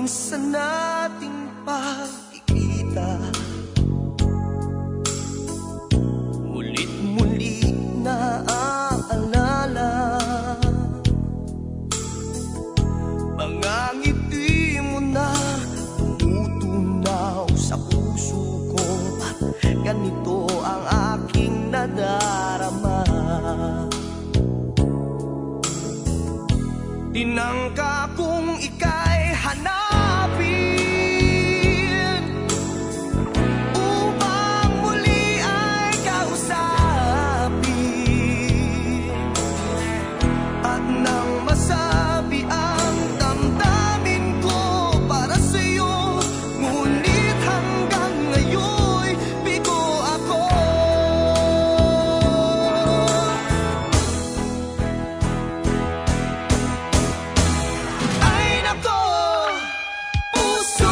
sa nating pagkikita, mulit-muli na aalala mga ngiti mo na tumutunaw sa puso ko, at ganito ang aking nadarama. Tinangka kong ika'y hanapin upang muli ay kausapin, at nang masabi ang damdamin ko para sa'yo, ngunit hanggang ngayon'y bigo ako. Ay nako, puso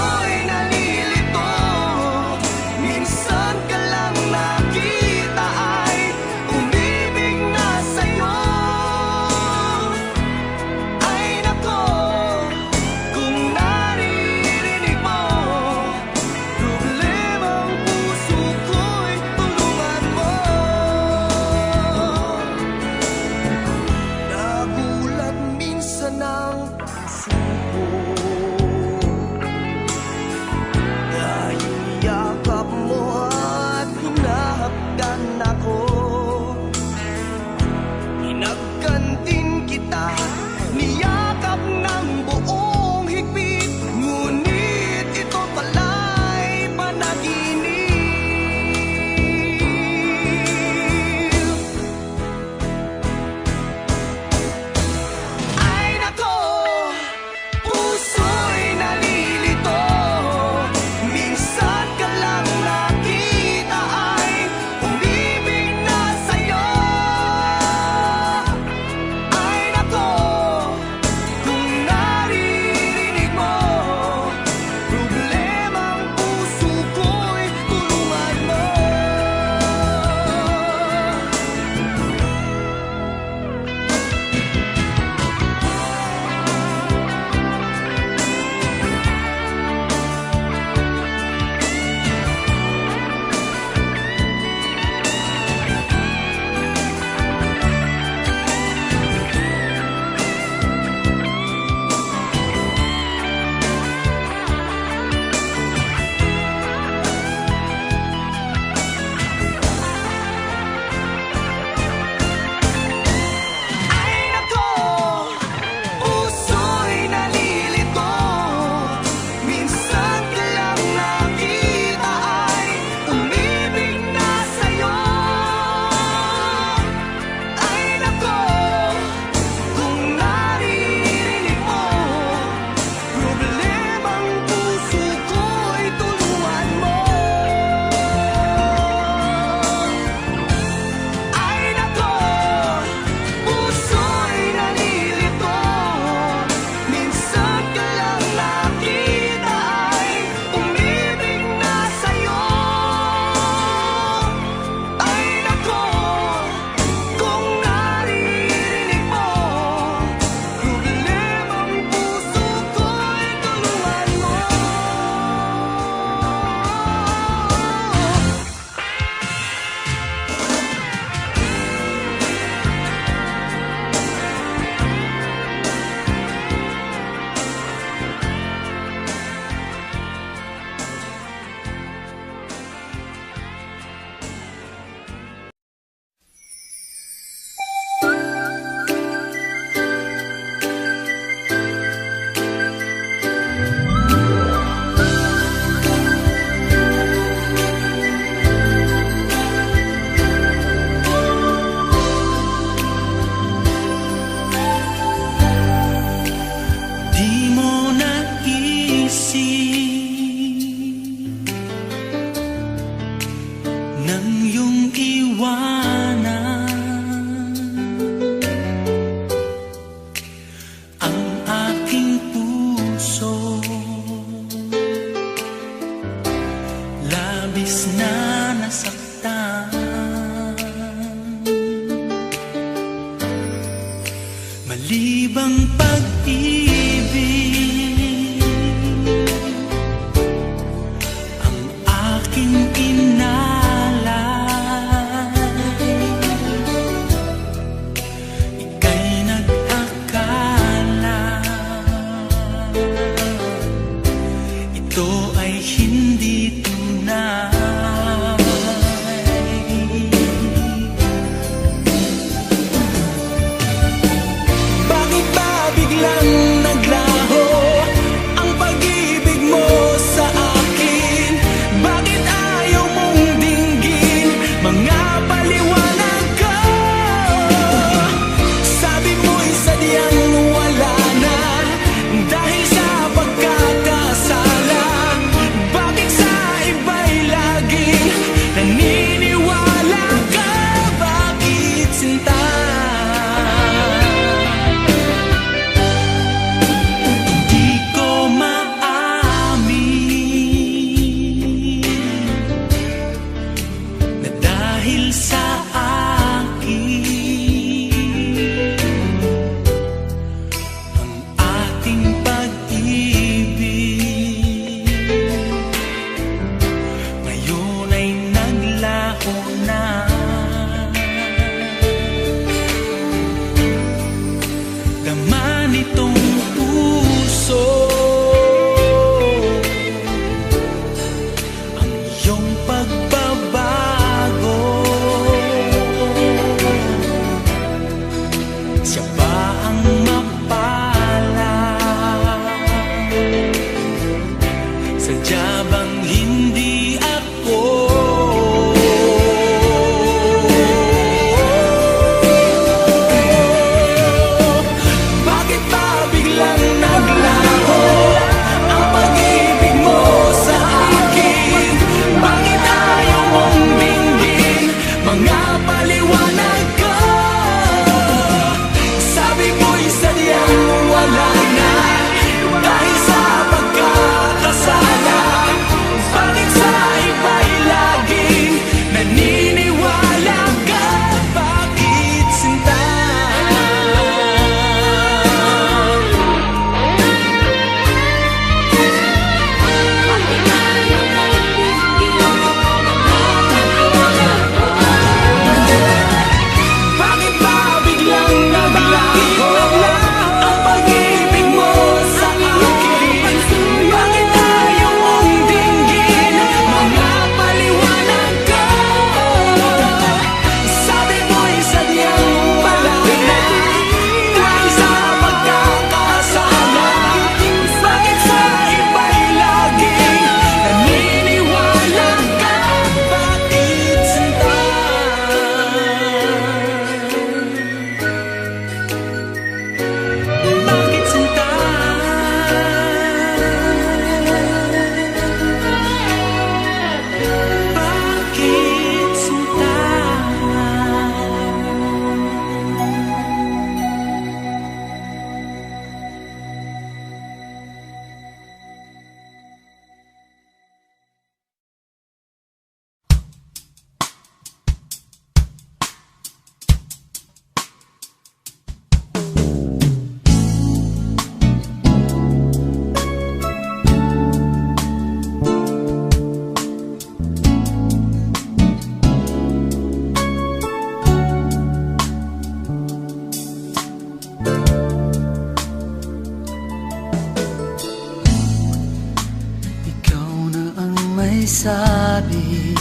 sinisabi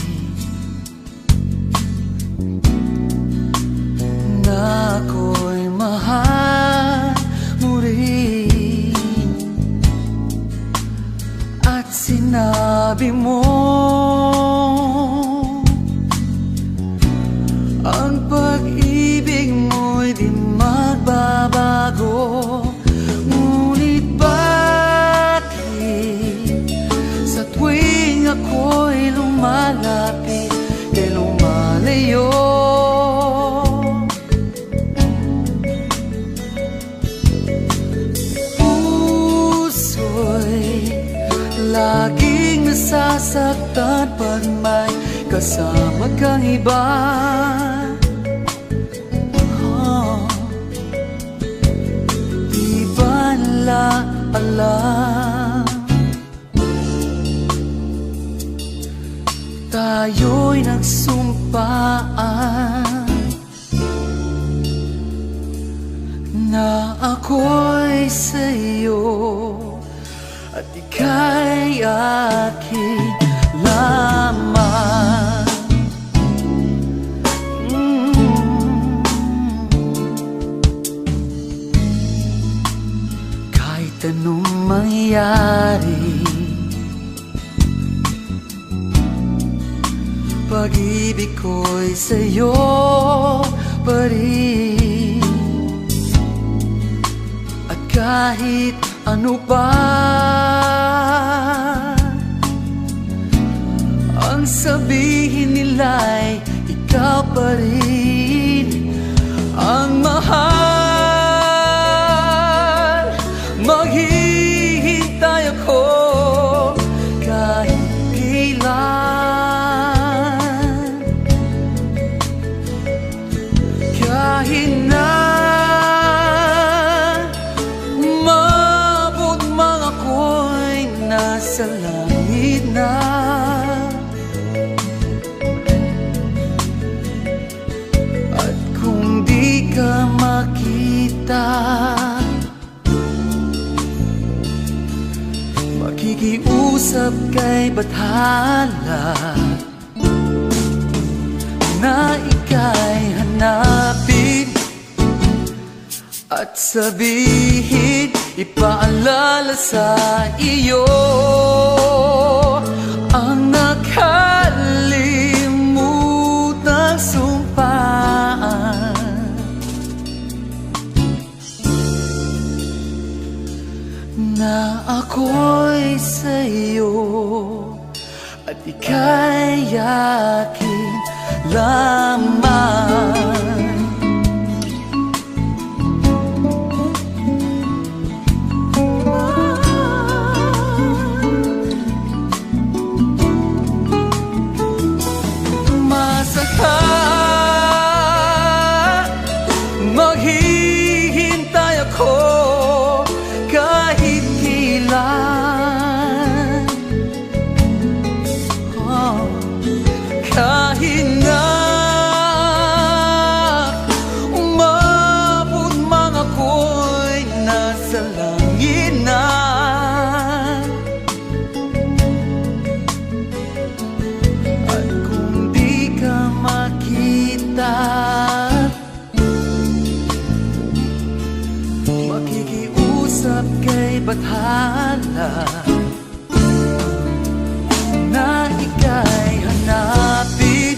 na ako'y mahal mo rin, at sinabi mo ang pag-ibig mo'y di magbabago. Ngunit bakit sa tuwing ako'y lumalapit kay lumalayo? Puso'y laging nasasaktan pag may kasama kang iba. Di ba nila alam tayo'y nagsumpaan na ako'y sa'yo at ika'y aking lamang. Kahit anong mangyari, pag-ibig ko'y sa'yo pa rin. At kahit ano pa ang sabihin nila'y ikaw pa rin ang mahal. Maghihintay ako kahit kailan, kahit na umabot man ako'y nasa langit na. At kung di ka makita, makikiusap kay Bathala na ika'y hanapin at sabihin, ipaalala sa iyo ang nakalimutang sumpaan na ako'y sa'yo at ika'y aking lamang. Maghihintay ako kahit kailan, kahit na umabot man ako'y nasa langit na. At kung di ka makita, makikiusap kay Bathala na ika'y hanapin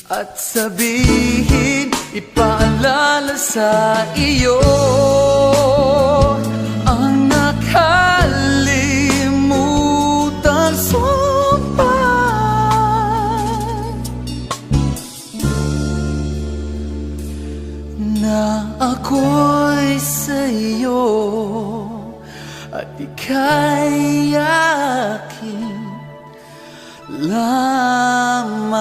at sabihin, ipaalala sa iyo ang nakalimutang sumpaan na ako'y sa'yo at ika'y aking lamang.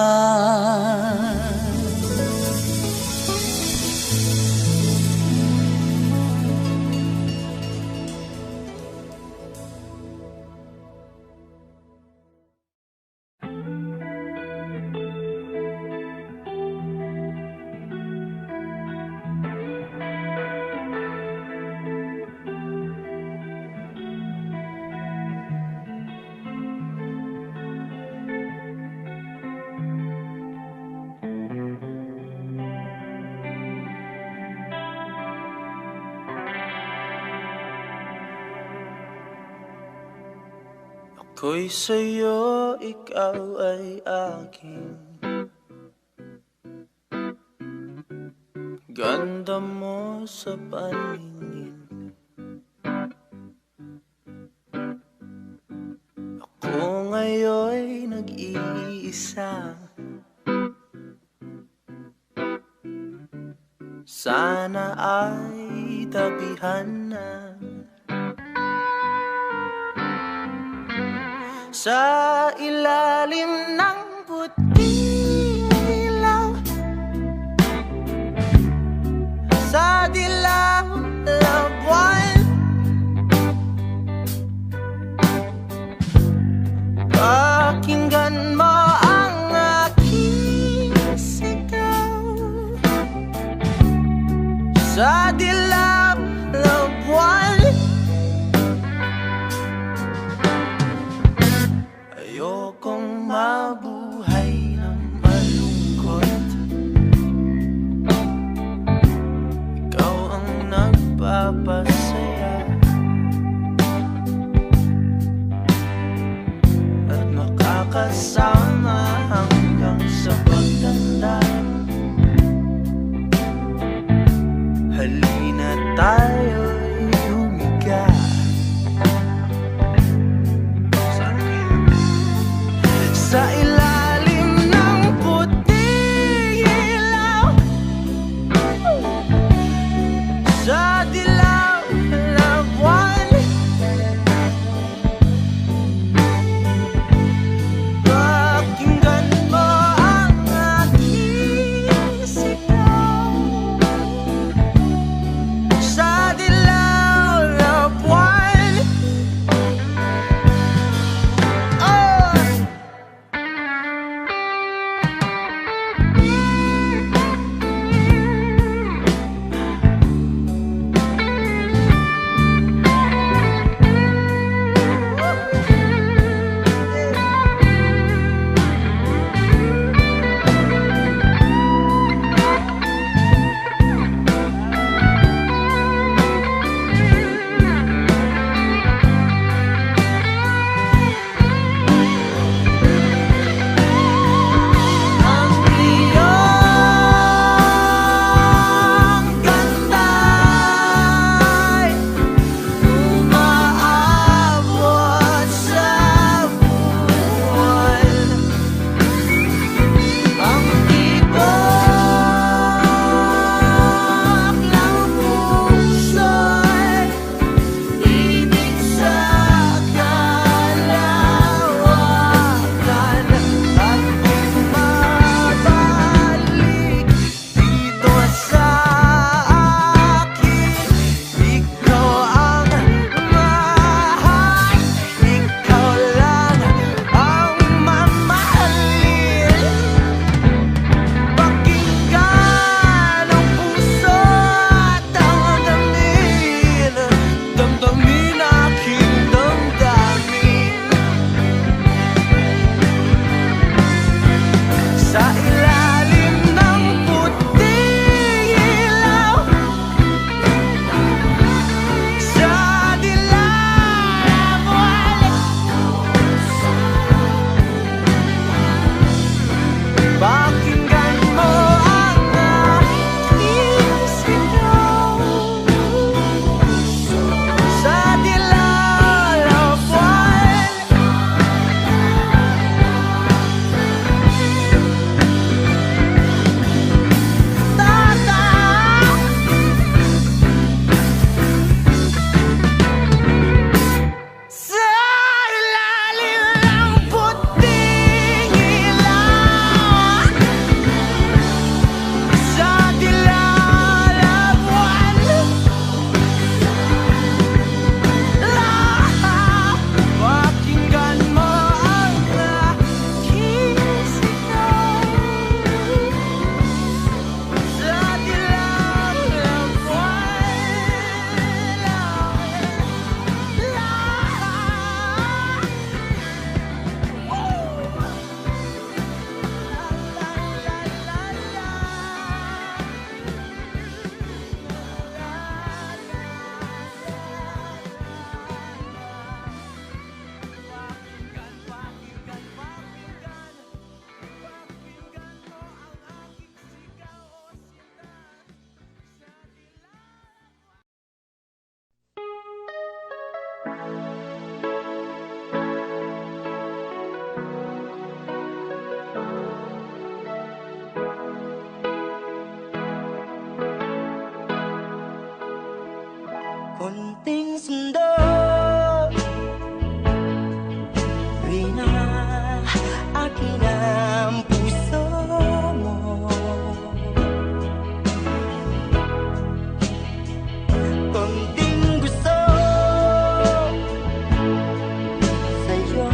Ako'y sa'yo, ikaw ay akin. Ganda mo sa paningin. Ako ngayon'y nag-iisa. Sana ay tabihan na. Sa ilalim ng puting ilaw, sa dilaw na buwan, pakinggan mo ang aking sigaw. Sa dilaw na buwan, ayokong mabuhay Konting sundo, Rina, akin ang puso mo. Konting gusto sa'yo,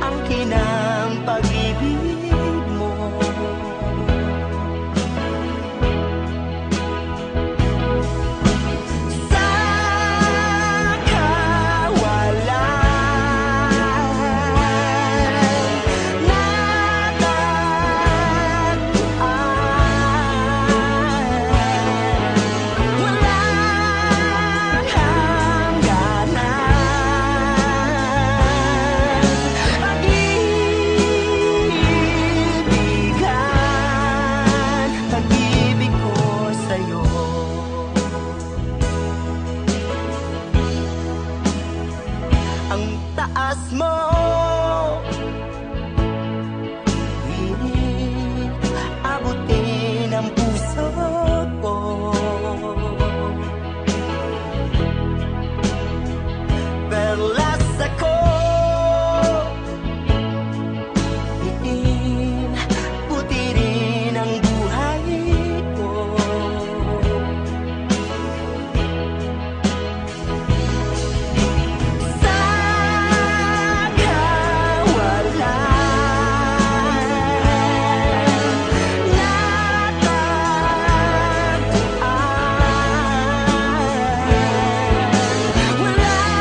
akin ang pag-ibig mo. Sa pag-ibig ko sa'yo, ang taas mo, pilit abutin ang puso ko. Perlas ako, itin, puti rin ang buhay ko. Sa kawalan, natagpuan, walang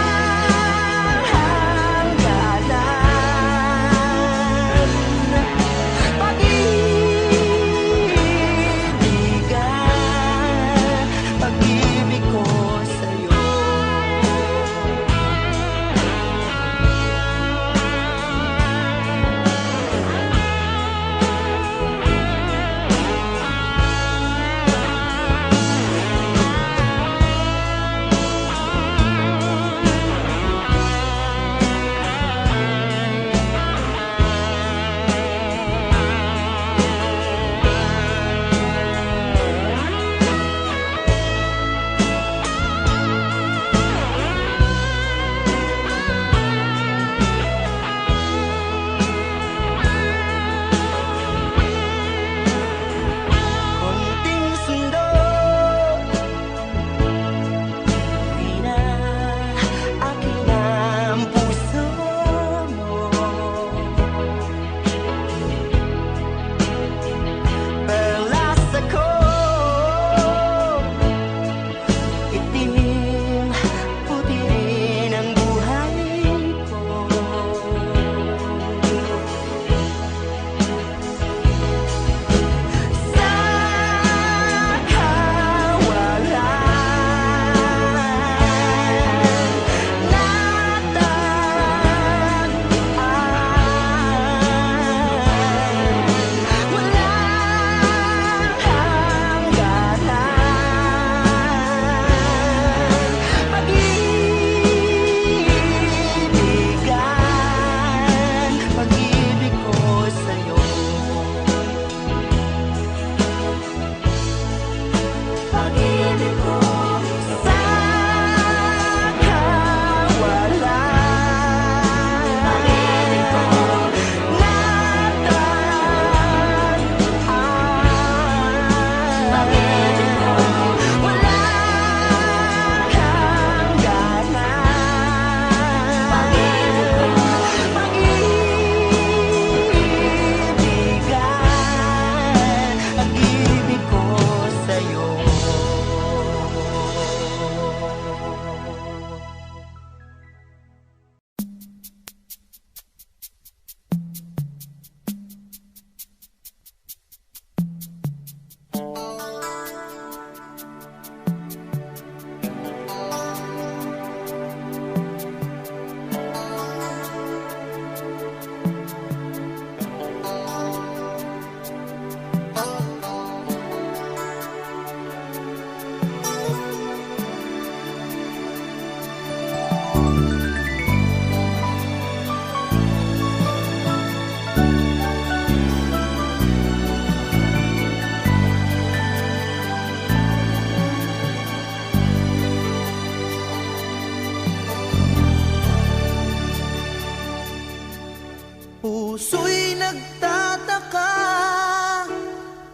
Puso'y nagtataka,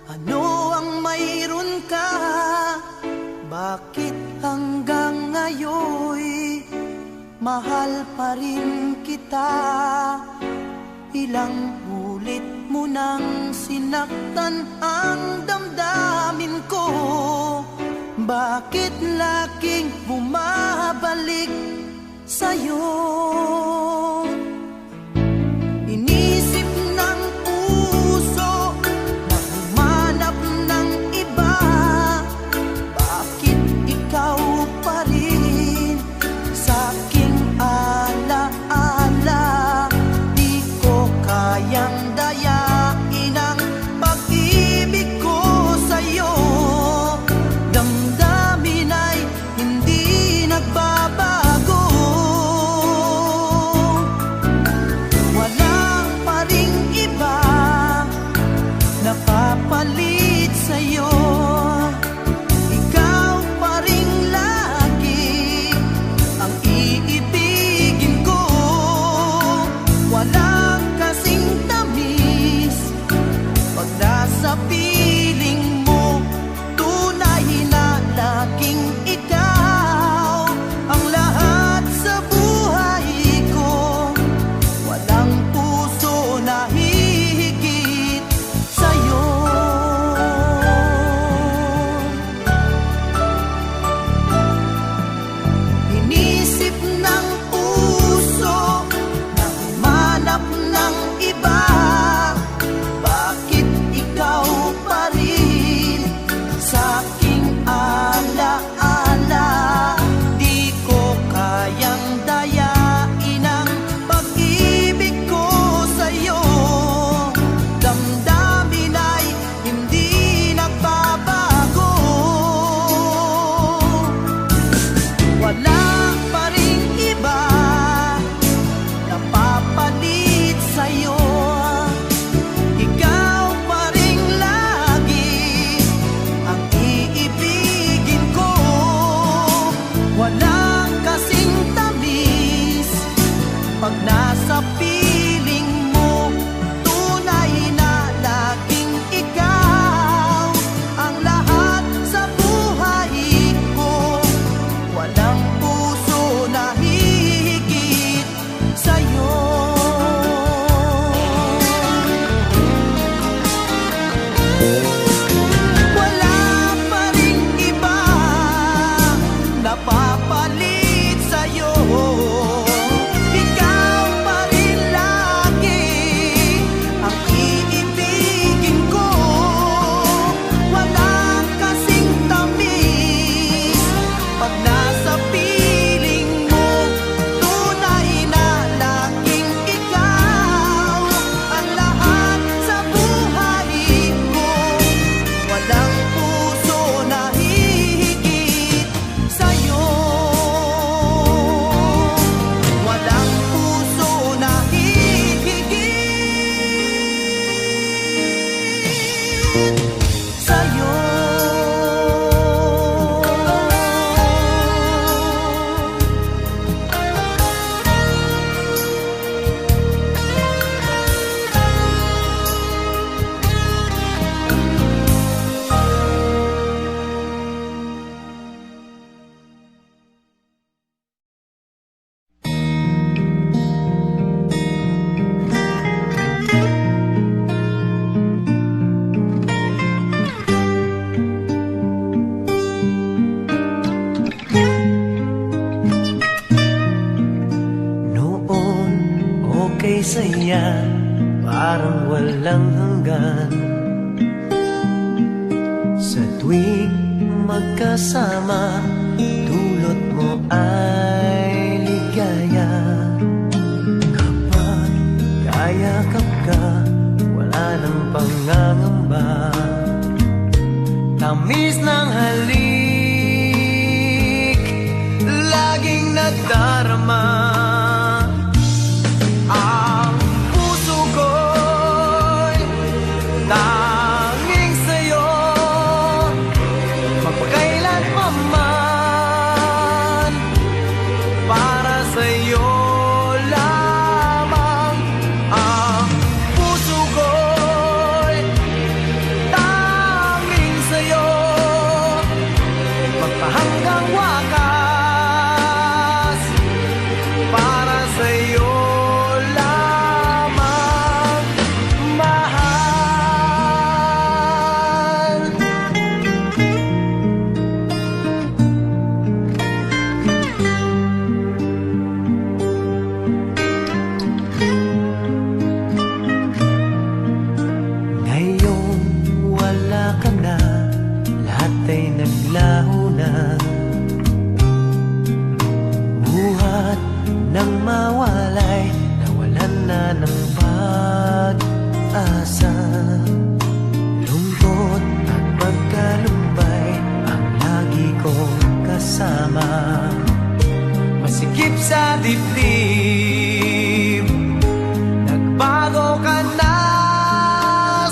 ano ang mayroon ka? Bakit hanggang ngayoy mahal pa rin kita? Ilang ulit mo nang sinaktan ang damdamin ko. Bakit laging bumabalik sa'yo? Inisip ng puso na humanap ng iba. Bakit ikaw pa rin sa'king alaala? Di ko kayang dayain ang pag-ibig ko sa'yo. Damdamin ay hindi nagbabago. Napapalit sa'yo, ikaw pa rin lagi ang iibigin ko. Walang kasing tamis pag nasa piling mo. Tunay na laging ikaw ang lahat sa buhay ko. Walang puso na hihigit sa'yo. Inisip ng puso na humanap ng iba. Bakit ikaw pa rin sa'king alaala? Di ko kayang dayain ang pag-ibig ko sa'yo. Damdamin ay hindi nagbabago. Wala pa rin iba napapalit sa'yo. Ikaw pa rin lagi ang iibigin ko. Walang kasing tamis pag nasa piling mo. Tunay na laging ikaw ang lahat sa buhay ko. Walang puso na hihigit sa'yo. Wala pa rin iba napapalit sa'yo. Ikaw pa rin lagi ang iibigin ko. Walang kasing tamis pag nasa piling mo. Tunay na laging ikaw ang lahat sa buhay ko. Walang puso na hihigit sa'yo. Walang puso na hihigit sa'yo. Noon, okay saya, parang walang hanggan. Sa tuwing magkasama, dulot mo ay ligaya. Kapag kayakap ka, wala nang pangangamba. Tamis ng halik, laging nadarama. At nang mawalay, nawalan na ng pag-asa. Lungkot at pagkalumbay ang lagi kong kasama. Masikip sa dibdib, nagbago ka na,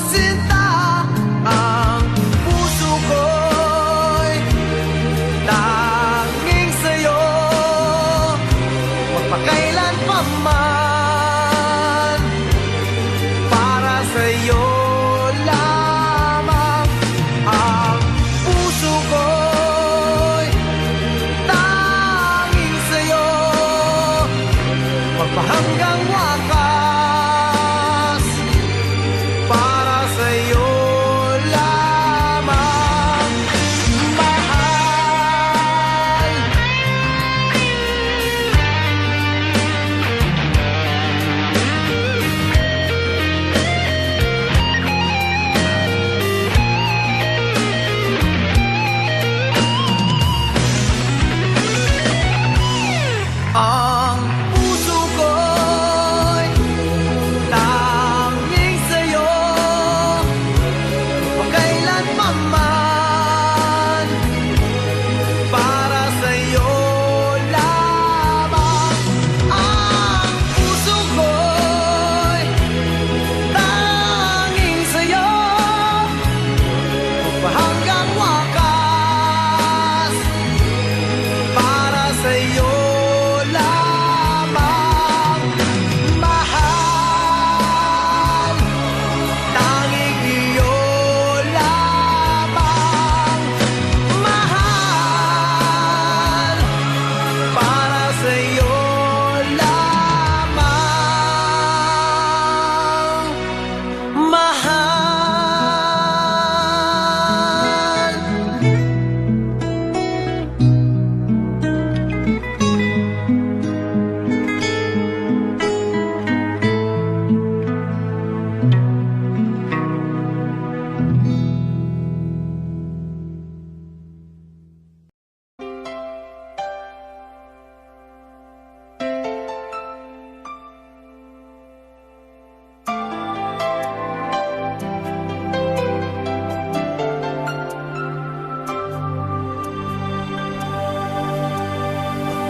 sinta. Ang puso ko'y tanging sa'yo, magpakailan pa man, para sa'yo lamang. Ang puso ko'y tanging sa'yo, magpahanggang wakas, para sa'yo lamang, mahal. Ang puso ko'y tanging sa'yo, magpakailan pa man, para sa'yo lamang. Ang puso ko'y tanging sa'yo, magpahanggang wakas, para sa'yo lamang, mahal. Tanging iyo lamang, mahal, para sa'yo lamang, mahal.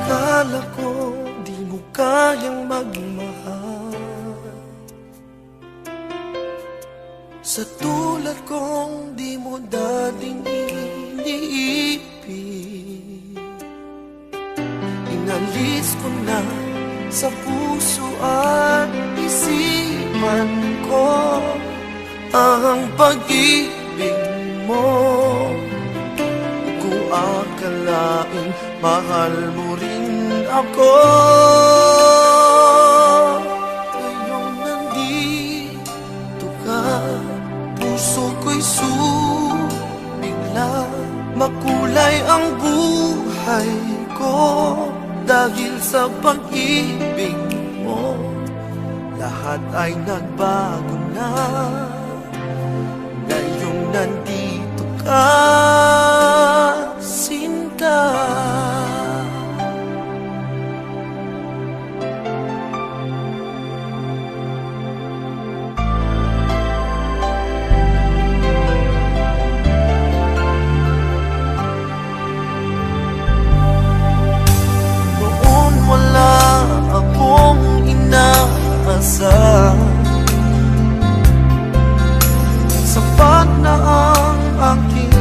Akala ko di mo kayang magmahal, sa tulad kong di mo dating iniibig. Inalis ko na sa puso at isipan ko ang pag-ibig mo. Kung akalain mahal mo rin ako, ngayong nandito ka, puso ko'y sumigla. Makulay ang buhay ko dahil sa pag-ibig mo. Lahat ay nagbago na ngayong nandito ka, Sinta. Noon wala akong inaasam, sapat na ang aking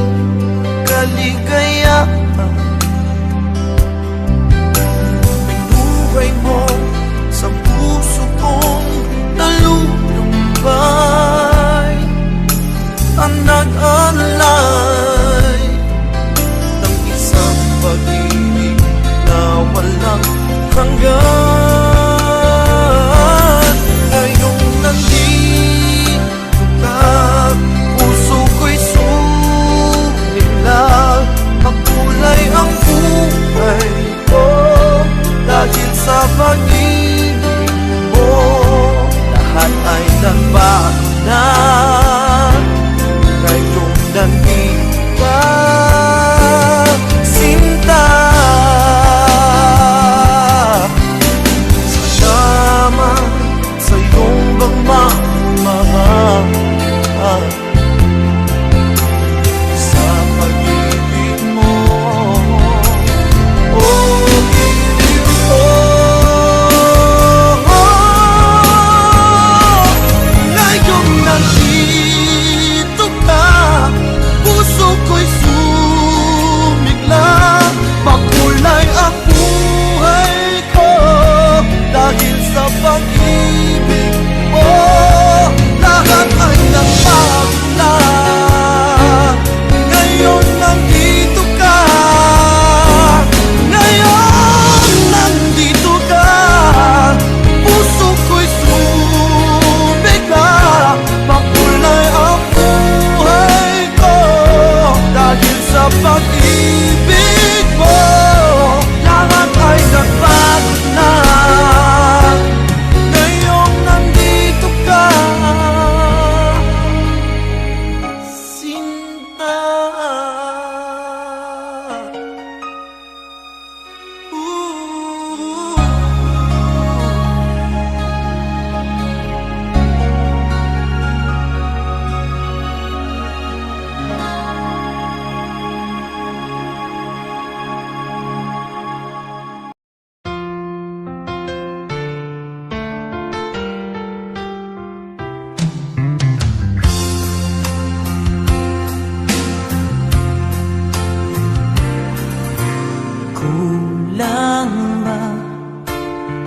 kaligayahan.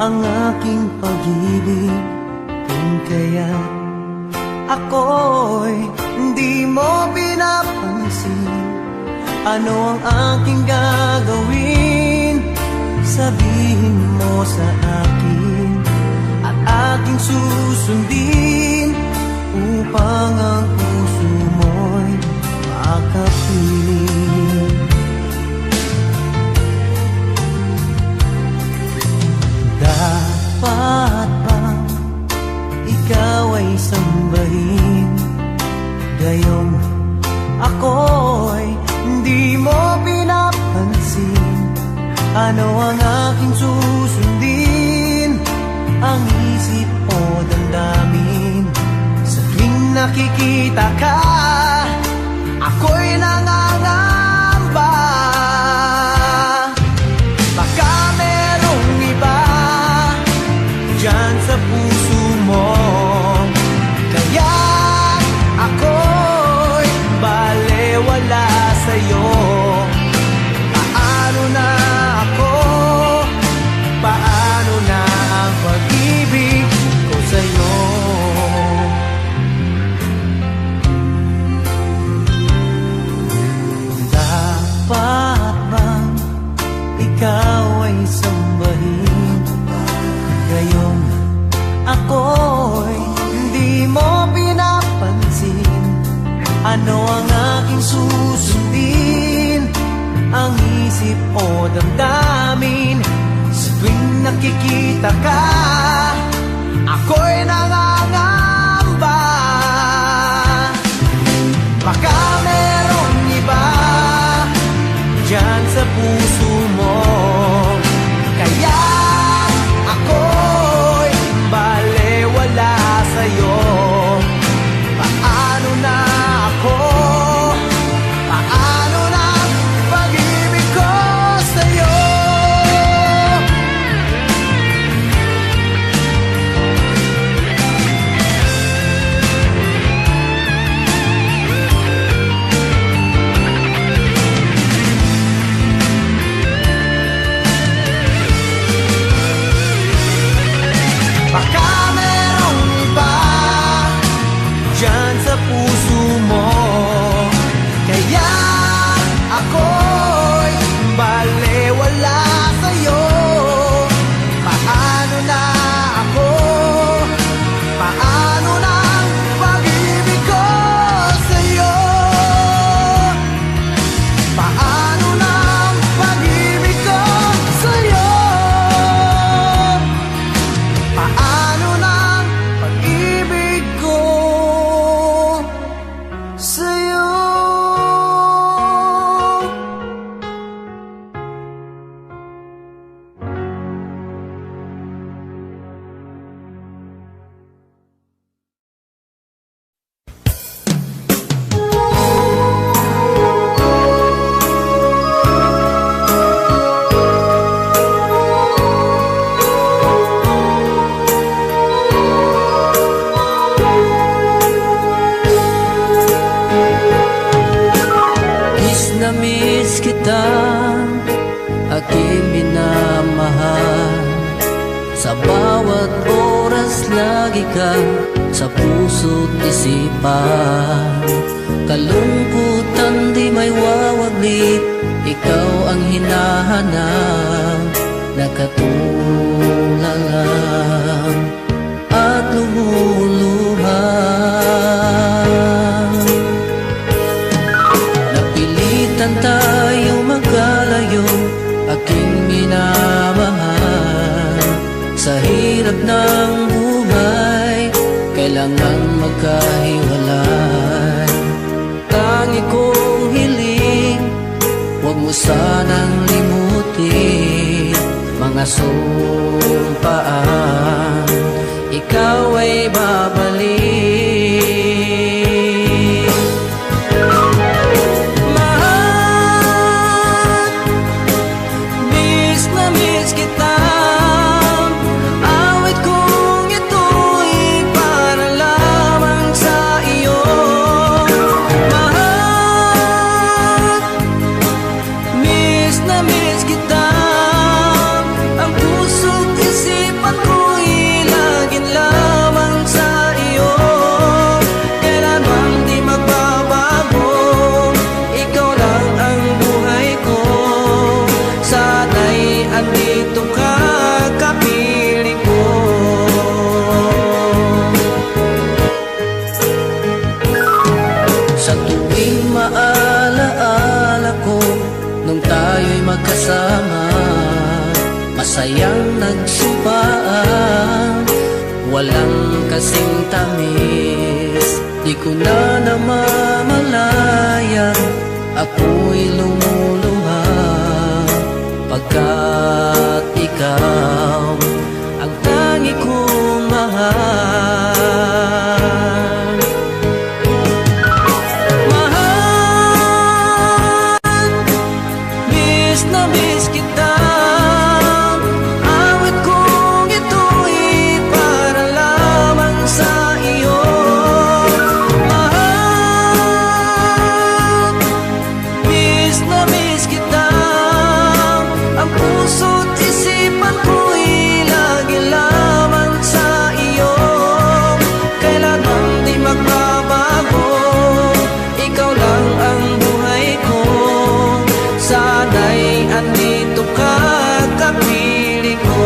ang aking pag-ibig, kung kaya't ako'y hindi mo pinapansin. Ano ang aking gagawin? Sabihin mo sa akin at aking susundin, upang ang puso mo'y makapiling. Dapat bang ikaw ay sambahin, gayong ako'y hindi mo pinapansin? Ano ang aking susundin? Ang isip o damdamin? Sa tuwing nakikita ka, ako'y nangangamba. Baka merong iba dyan sa puso mo, kaya ako'y balewala sa'yo. Paano na ako? Paano na ang pag-ibig ko sa'yo? Dapat bang ikaw ay sambahin, gayong ako'y hindi mo pinapansin? Ano ang aking susundin? Ang isip o damdamin? Sa tuwing nakikita ka, ako'y nangangamba. Baka merong iba dyan sa puso mo, kaya ako'y balewala sa'yo. Paano na ako? Paano na pag-ibig ko sa'yo? Baka merong iba dyan sa puso mo, kaya ako'y balewala sa'yo. Paano na ako? Paano na ang pag-ibig ko sa'yo? Paano na ang pag-ibig ko sa'yo? Paano na ang pag-ibig ko sa'yo? Miss kita, aking minamahal. Sa bawat oras lagi ka sa puso't isipan. Kalungkutan di may wawaglit, ikaw ang hinahanap. Nakatulala at lumuluha. Napilitan tayo magkalayo, aking minamahal. Sa hirap ng buhay, kailangan magkahiwalay. Tangi kong hiling, huwag mo sanang limutin mga sumpaan, ikaw ay babalik. Miss kita, ang puso't isip sayang nagsumpaan, walang kasing tamis. Di ko na namamalayan, ako'y lumuluha, pagkat ikaw ang tangi kong mahal. Mahal, miss na miss kita. Awit kong ito'y para lamang sa iyo. Mahal, miss na miss kita. Ang puso't isipan ko'y lagi lamang sa iyo. Kailan bang di magbabago, ikaw lang ang buhay ko. Sana'y andito ka, kapiling ko.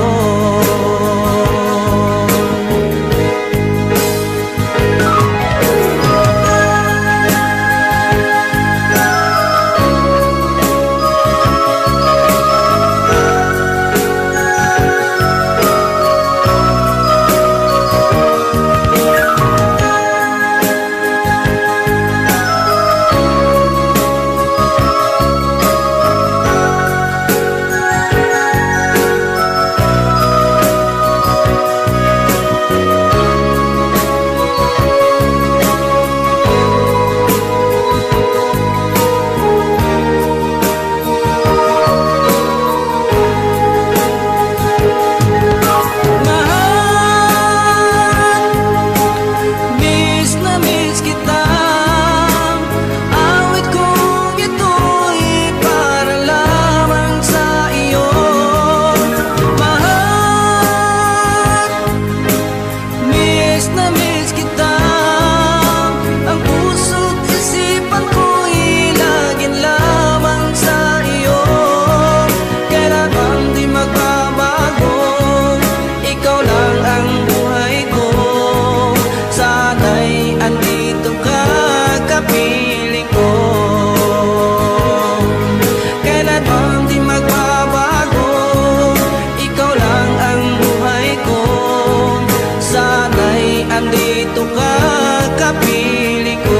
Andito ka, kapiling ko.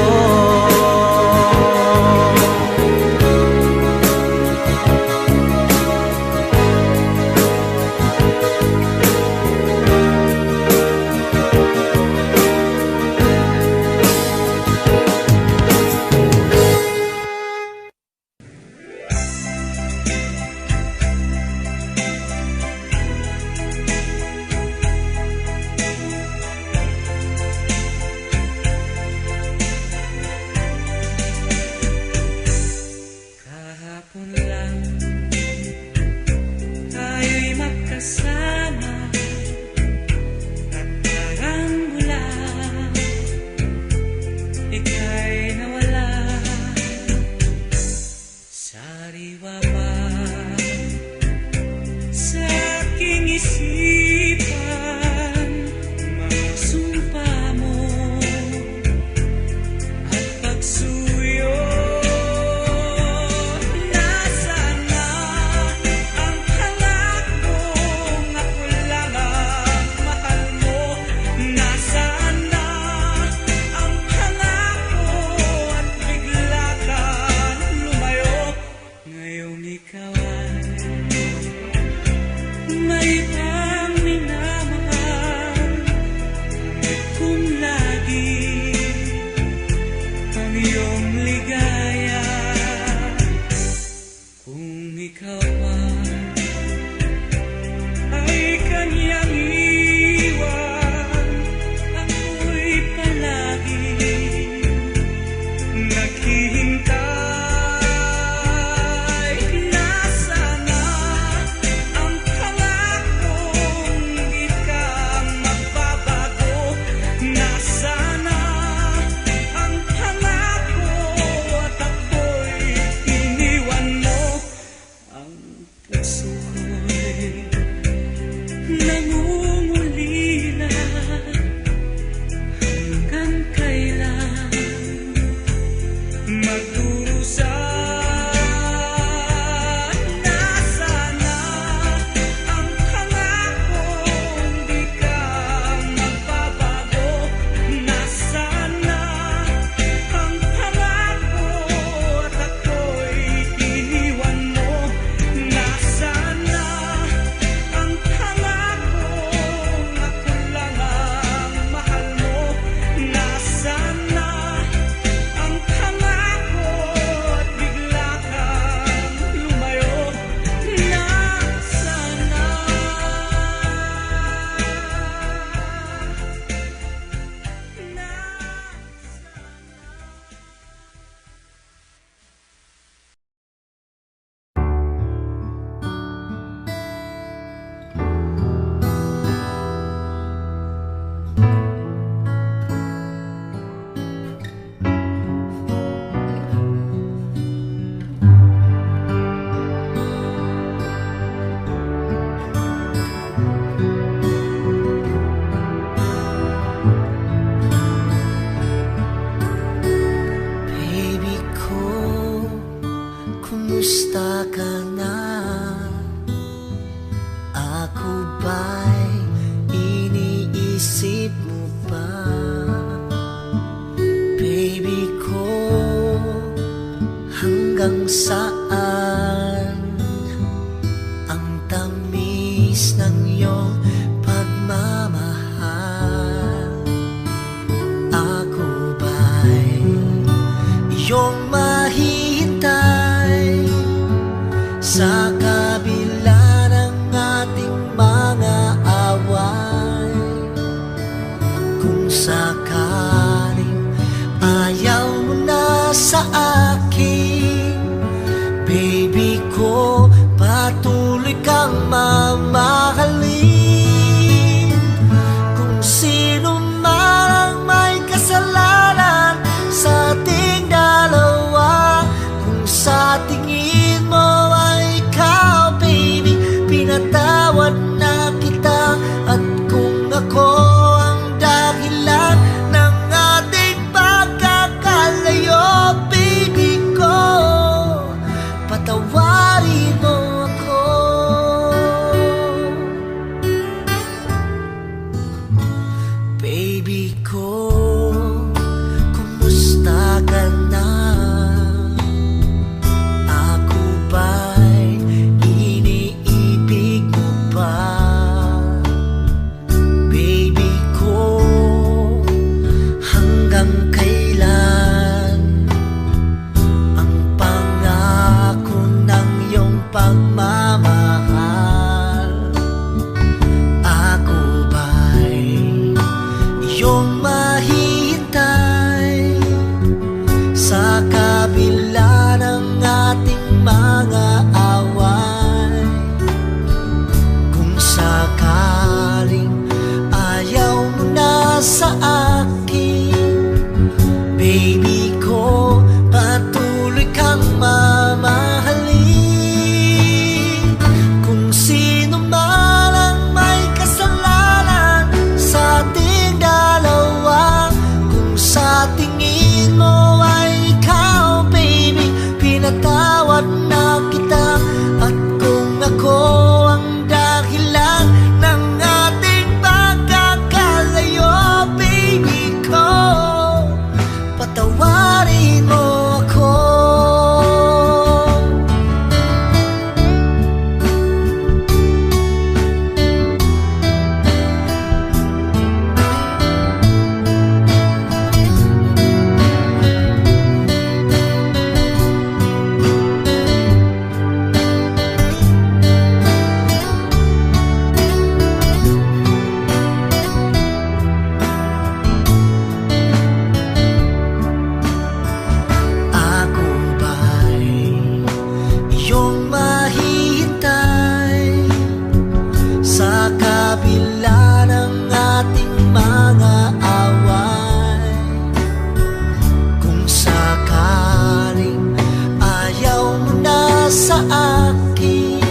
ba'y iniisip mo pa? Baby ko, hanggang saan ang tamis ng iyong pagmamahal? Ako ba'y iyong mahihintay sa kabila ng ating mga away? Kung sakaling ayaw mo na sa akin, baby ko, patuloy kang mamahalin. Kung sino man ang may kasalanan sa ating dalawa, kung sa tingin mo ay ikaw, baby, pinatawad na kita. At kung ako ang dahilan ng ating pagkakalayo, baby ko, patawarin mo ako. Baby ko, kumusta ka na? Ako ba'y iniibig mo pa? Baby ko, hanggang kailan ang pangako ng iyong pagmamahal? Ako ba'y iyong mahihintay sa kabila ng ating mga away? Kung sakaling ayaw mo na sa akin, baby ko, patuloy kang mamahalin. Kung sino man ang may kasalanan sa ating dalawa, kung sa tingin mo ay ikaw, baby, pinatawad na kita. At kung ako ang dahilan ng ating pagkakalayo, baby ko, patawarin mo ako. Ako ba'y iyong mahihintay sa kabila ng ating mga away? Kung sakaling ayaw mo na sa akin,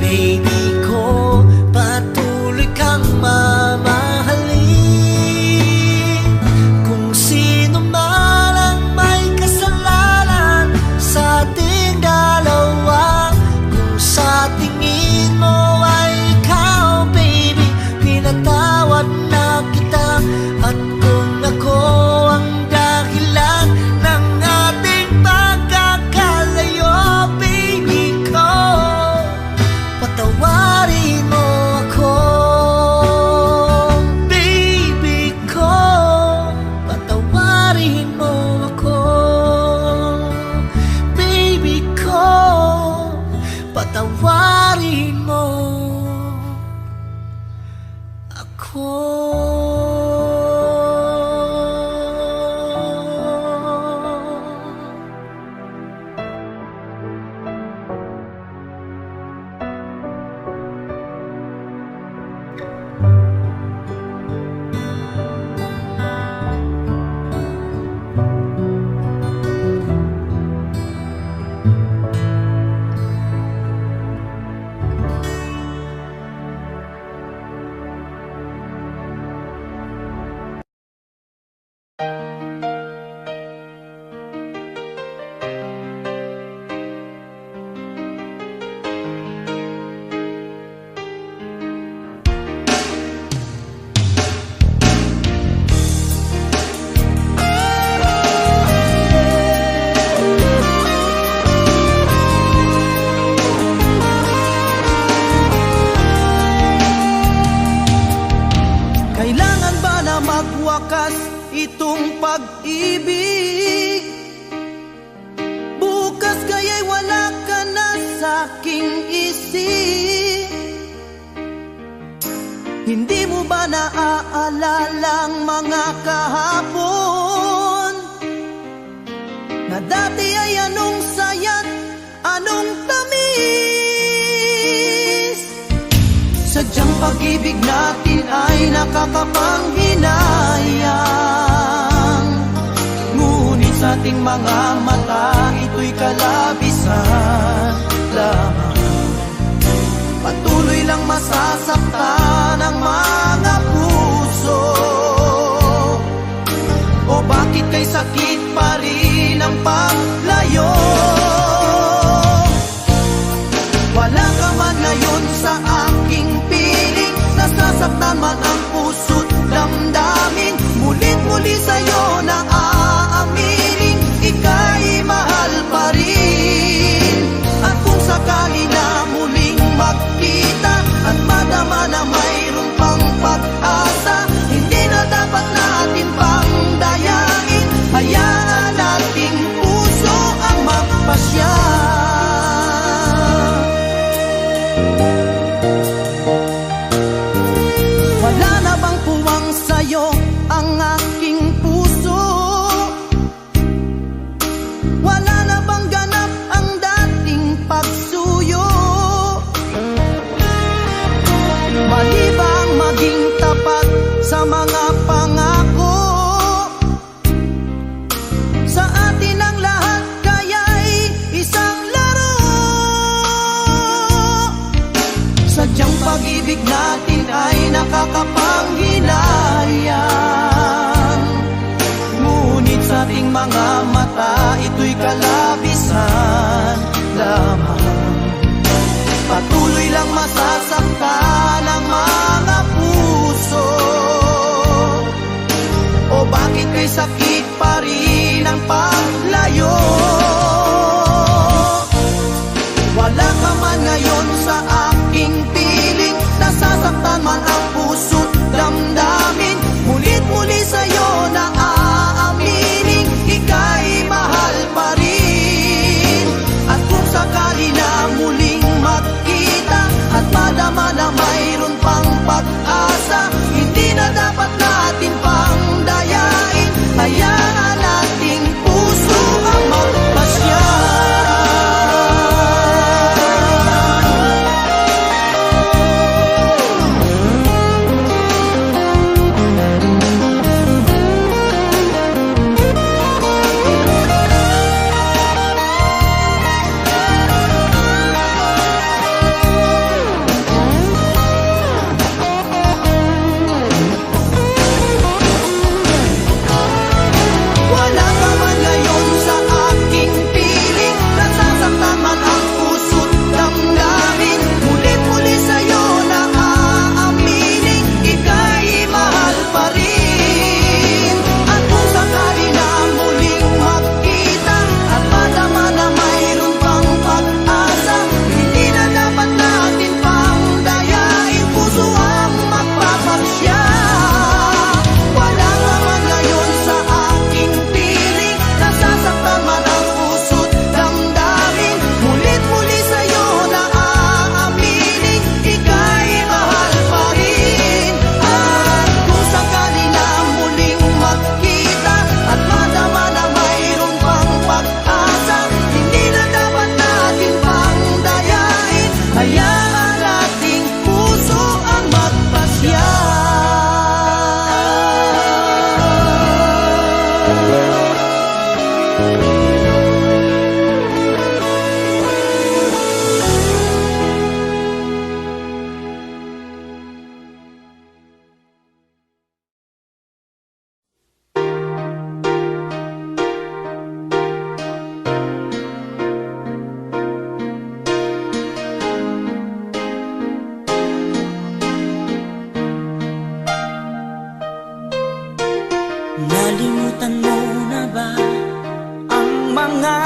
baby ko, patuloy kang mamahalin. Kung sino man ang may kasalanan sa ating dalawa, kung sa tingin mo ay ikaw, baby, pinatawad na kita. At kung ako ang dahilan ng ating pagkakalayo, baby ko, patawarin mo ako. Baby ko, patawarin mo ako. Baby ko, patawarin mo ako. wakas itong pag-ibig. Bukas kaya'y wala ka na sa'king isip. Hindi mo ba naaalala ang mga kahapon na dati ay anong saya't anong tamis? Sadyang pag-ibig natin ay nakakapanghinayang, ngunit sa ating mga mata ito'y kalabisan lamang. Patuloy lang masasaktan ang mga puso. O bakit kay sakit pa rin ang paglayo? Wala ka man ngayon sa aking piling, nasasaktan man ang puso't damdamin. Mulit-muli sa'yo na aaminin, ika'y mahal pa rin. At kung sakali na muling magkita at madama na mayroong pang pag-asa, hindi na dapat natin pang dayain. Hayaan nating puso ang magpasya. Wala na bang puwang sa'yo ang aking puso? Wala na bang ganap ang dating pagsuyo? Mali bang maging tapat sa mga pangako? Sa atin ang lahat kaya'y isang laro. Sadyang pag-ibig natin ay nakakapanghinayang, ngunit sa ating mga mata ito'y kalabisan lamang. Patuloy lang masasaktan ang mga puso. O bakit kay sakit pa rin ang paglayo? Wala ka man ngayon sa aking piling, nasasaktan man ang puso't damdamin. Mulit-muli sa'yo na aaminin, ika'y mahal pa rin. At kung sakali na muling magkita at madama na mayroon pang pag-asa, hindi na dapat natin pang dayain. Hayaan nating puso ang magpasya. Wala ka man ngayon sa aking piling, nasasaktan man ang puso't damdamin. Mulit-muli sa'yo na aaminin, ika'y mahal pa rin. At kung sakali na muling magkita at madama na mayroon pang pag-asa, hindi na dapat natin pang dayain, puso ang magpapasya. Wala ka man ngayon sa aking piling, nasasaktan man ang puso't damdamin. Mulit-muli sa'yo na aaminin, ika'y mahal pa rin. At kung sakali na muling magkita at madama na mayroon pang pag-asa, hindi na dapat natin pang dayain. Hayaan nating puso ang magpasya. Nalimutan mo na ba ang mga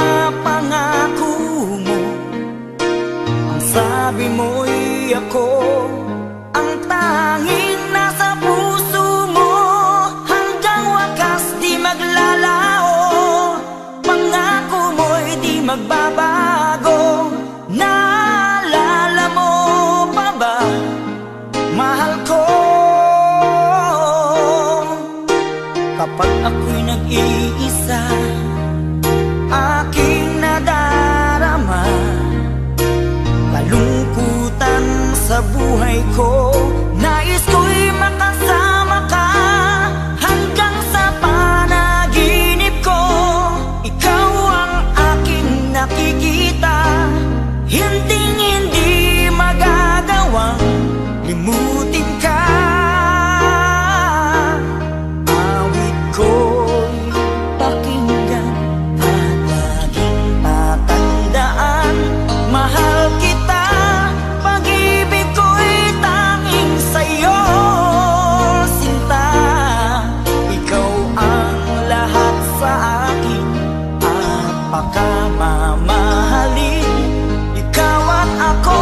pangako mo? Ang sabi mo'y ako ang tanging nasa puso mo. Hanggang mahal ko. Kapag ako'y nag-iisa, aking nadarama kalungkutan sa buhay ko. Nais ko'y makasama ka hanggang sa panaginip ko. Ikaw ang aking nakikita, hinding-hindi magagawang limutin ka. Awit ko'y pakinggan at laging tatandaan, mahal kita, pag-ibig ko'y tanging sa'yo, sinta. Ikaw ang lahat sa akin at pakamamahalin. Ikaw at ako,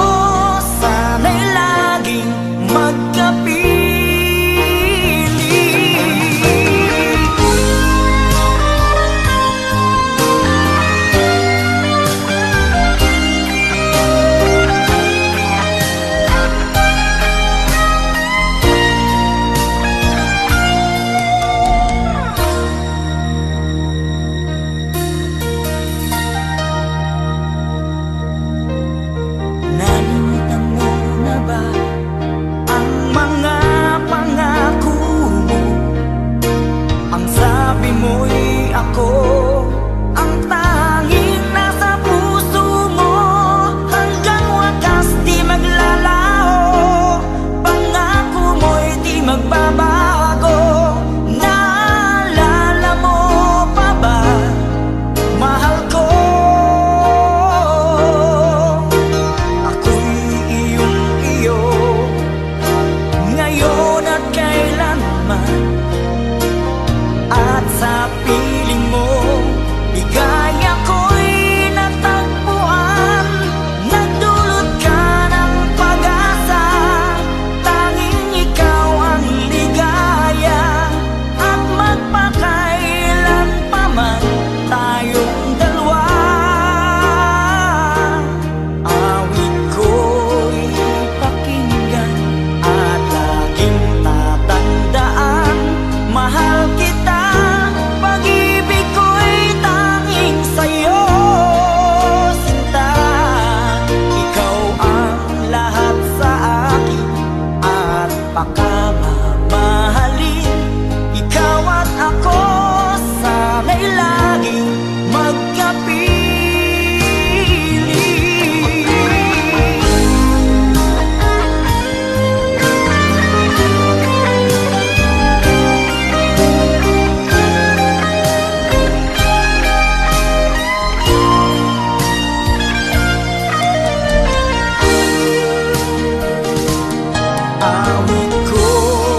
sana'y laging magkapili. Nalimutan mo na ba ang mga pangako mo? Ang sabi mo'y ako ang tanging nasa puso mo. Hanggang wakas di maglalaho, pangako mo'y di magbabago. Naalala mo pa ba, mahal ko? Ako'y iyong-iyo ngayon at kailanman, at sa piling mo ligaya ko'y natagpuan. Nagdulot ka ng pag-asa, tanging ikaw ang ligaya, at magpakailan pa man tayong dalawa. Awit ko'y pakinggan at laging tatandaan, mahal kita, pag-ibig ko'y tanging sa'yo, sinta. Ikaw ang lahat sa akin at pakamamahalin. Ikaw at ako, sana'y laging magkapili. Awit ko'y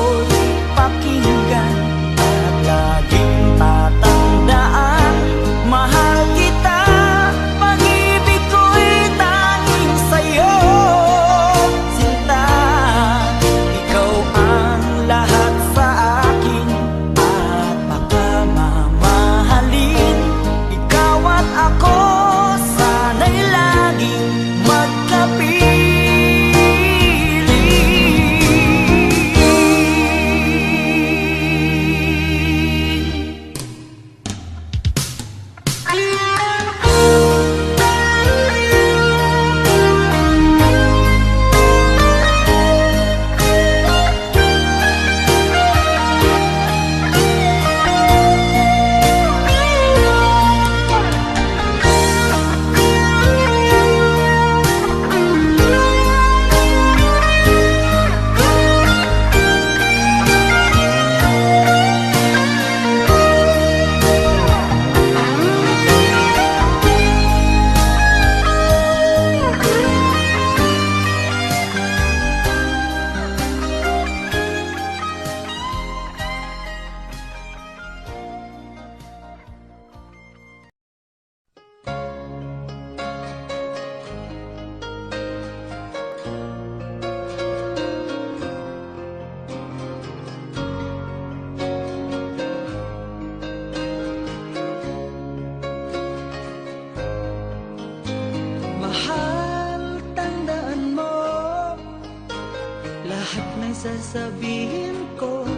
sasabihin ko,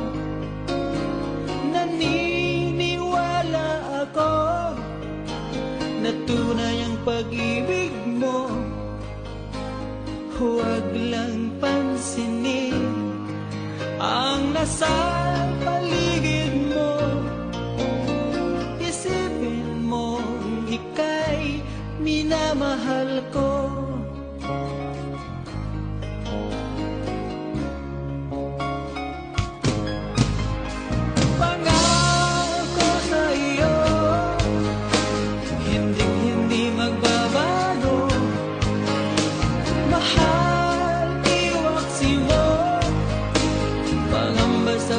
naniniwala ako na tunay ang pag-ibig mo. Huwag lang pansinin ang nasa paligid mo. Isipin mo, ika'y minamahal ko. Pangako sa iyo, hindi magbabago. Mahal, iwaksi mo, pangamba sa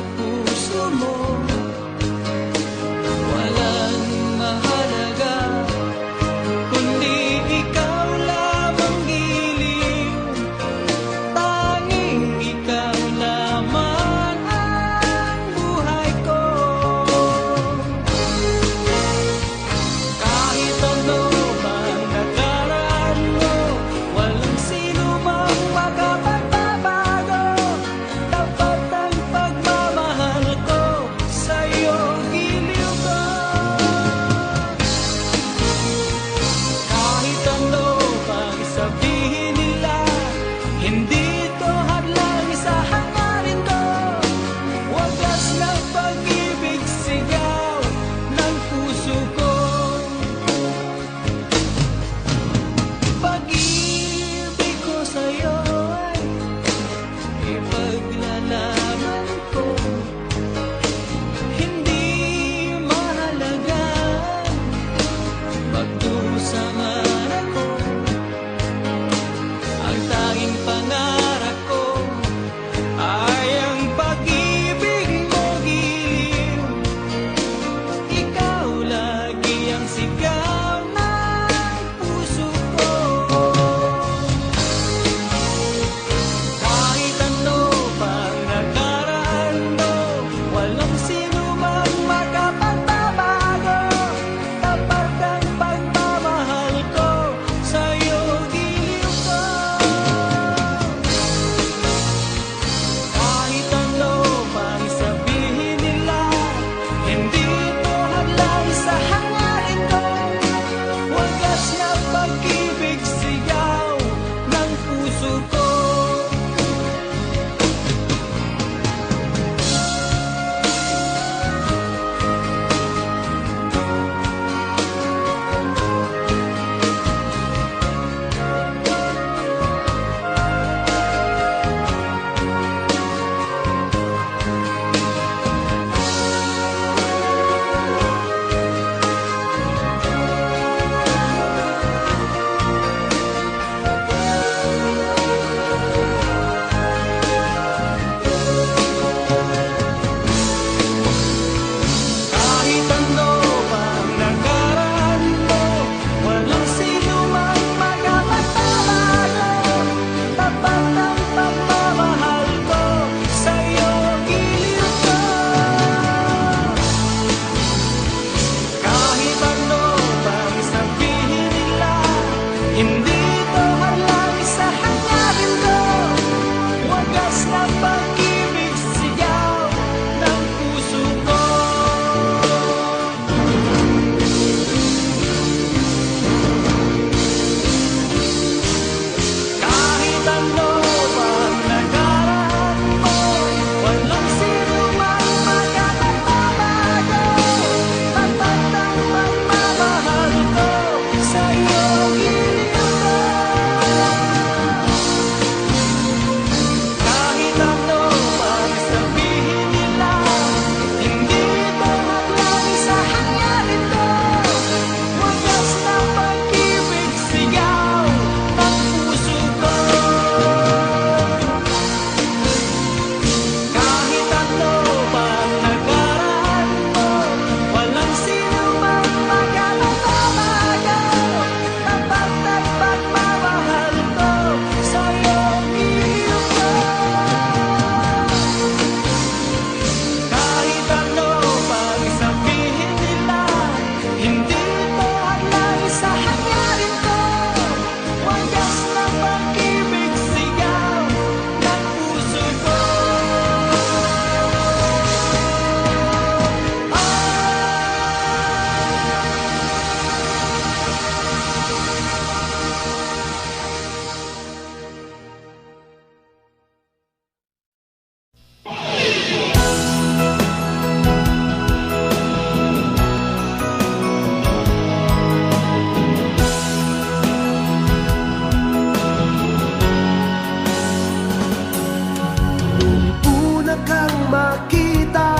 kang makita.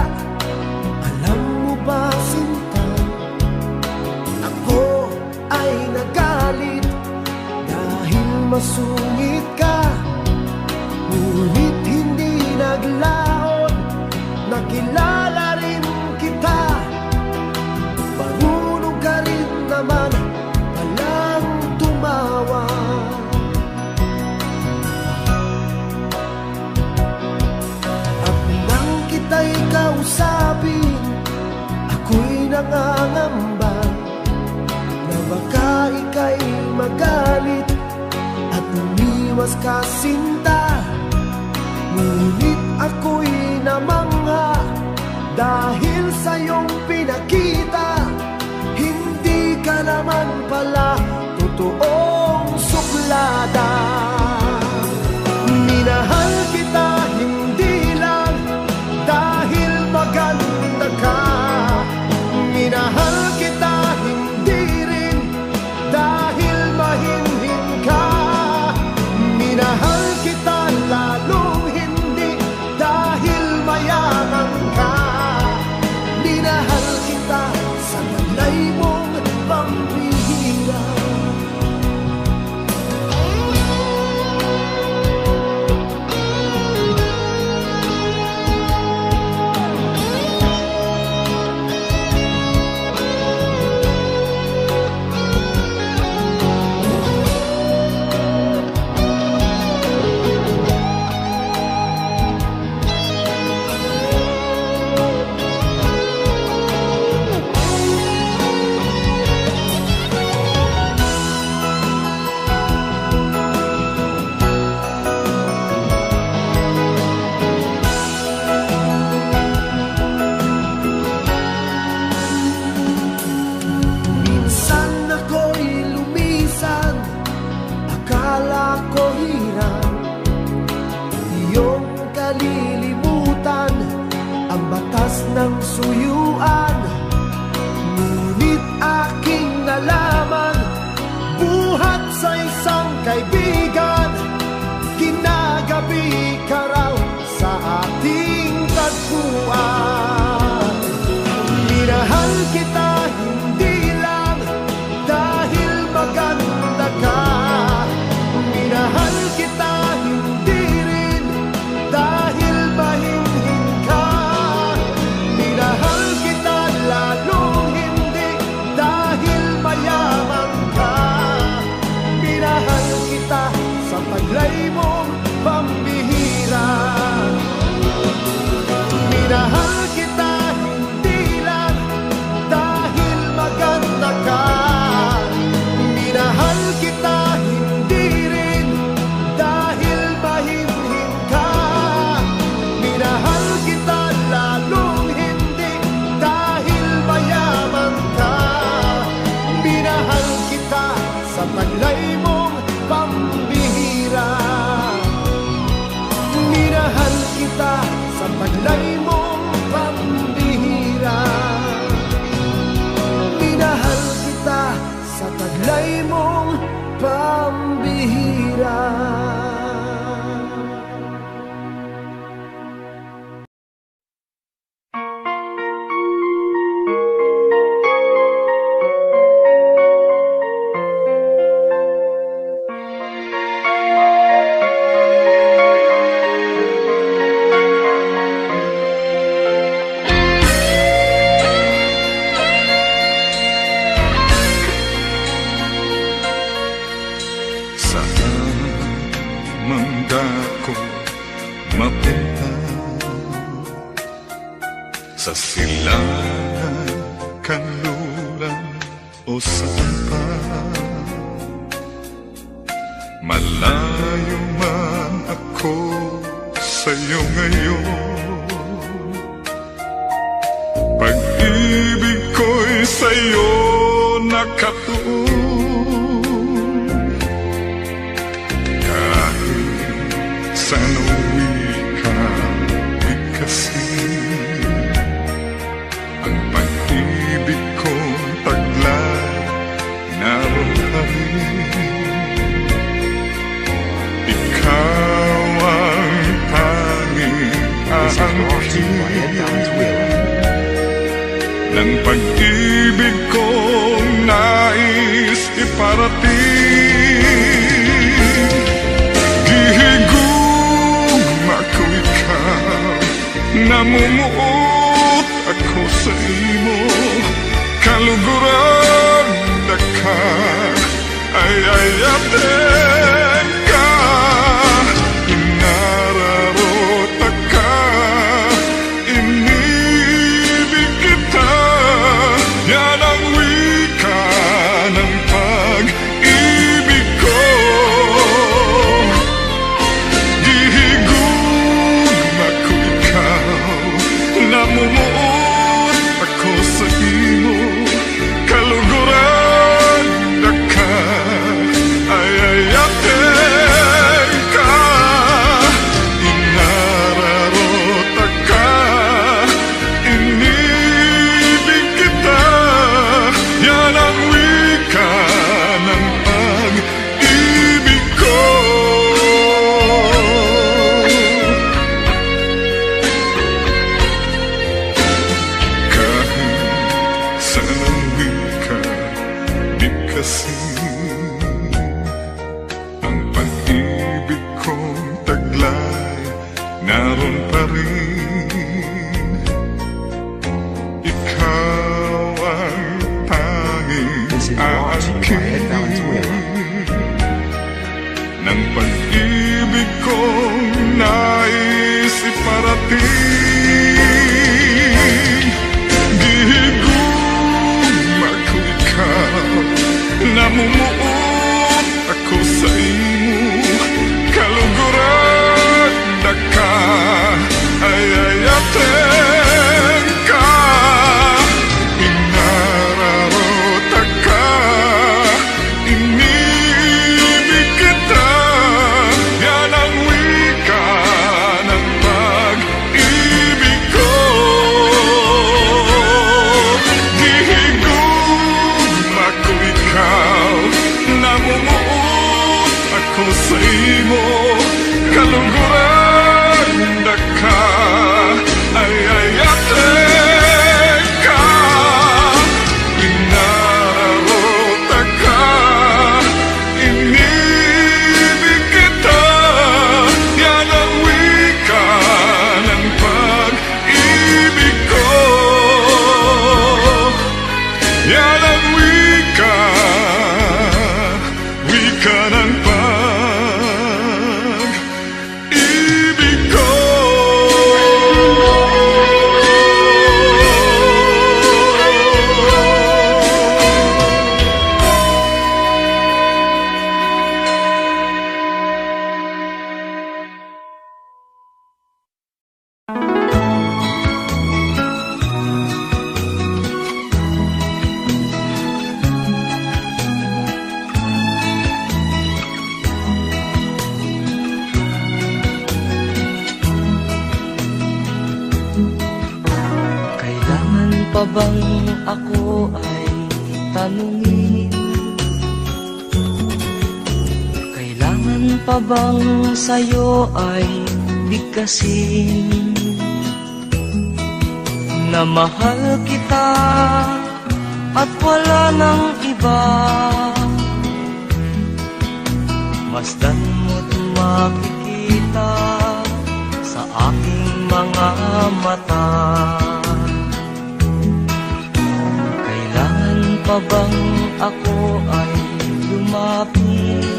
Alam mo ba, sinta, ako ay nagalit dahil masungit ka. Ngunit hindi naglaon, nakilala rin kita. Marunong ka rin naman palang tumawa. At nang kita'y kausapin, ako'y nangangamba na baka ika'y magalit at umiwas ka, sinta. Ngunit ako'y namangha dahil sa iyong pinakita. Hindi ka naman pala totoong suplada. Minahal kita hindi lang dahil maganda ka. Minahal kita hindi rin dahil mahinhin ka. Minahal kita lalong hindi dahil mayaman ka. Minahal kita sa taglay mong pambihira. Ng suyuan, ngunit aking nalaman, buhat sa isang kaibigan, kinagabi ka raw sa ating tagpuan. Minahal kita hindi lang dahil maganda ka. Minahal kita hindi rin dahil mahinhin ka. Minahal kita lalong hindi dahil mayaman ka. Minahal kita sa taglay mong pambihira. Minahal kita hindi lang dahil maganda ka. Minahal kita hindi rin dahil mahinhin ka. Minahal kita lalong hindi dahil mayaman ka. Minahal kita sa taglay mong pambihira. Minahal kita sa taglay mong pambihira. Minahal kita sa taglay mong pambihira. Sa silangan, kanluran o sapa, malayo man ako sa'yo ngayon. Pag-ibig ko'y sa'yo nakatuon. Kahit saan uwi ka, di kasi ang pag-ibig kong taglay naroon pa rin. Ikaw ang tanging ng pag-ibig kong nais iparating. Gihigugma ko ikaw, namumuot ako sa imo, kaluguran na ka, ayayaten ka, inararota ka, inibig kita, yan ang wika ng pag-ibig ko. Gihigugma ko ikaw, namumuot ako sa imo, kaluguran na ka, ayayaten ka, inararota ka, inibig kita, yan ang wika ng pag-ibig ko. Kahit saan ang wika, di kasi ang pag-ibig kong taglay naroon pa rin. Ikaw ang tanging aking ng pag-ibig kong nais iparating. Gihigugma ko ikaw, namumuot ako sa imo, kaluguran na ka, ayayaten ka, inararota ka, inibig kita, yan ang wika ng pag-ibig ko. Gihigugma ko ikaw, namumuot ako sa imo, kaluguran na ka, ayayaten ka, inararota ka, inibig kita, yan ang wika ng pag-ibig ko. Yan ang wika, wika ng pag-ibig ko. Kailangan pa bang ako ay tanungin? Kailangan pa bang sa'yo ay bigkasin? Na mahal kita at wala nang iba, masdan mo't makikita sa aking mga mata. Kailangan pa bang ako ay lumapit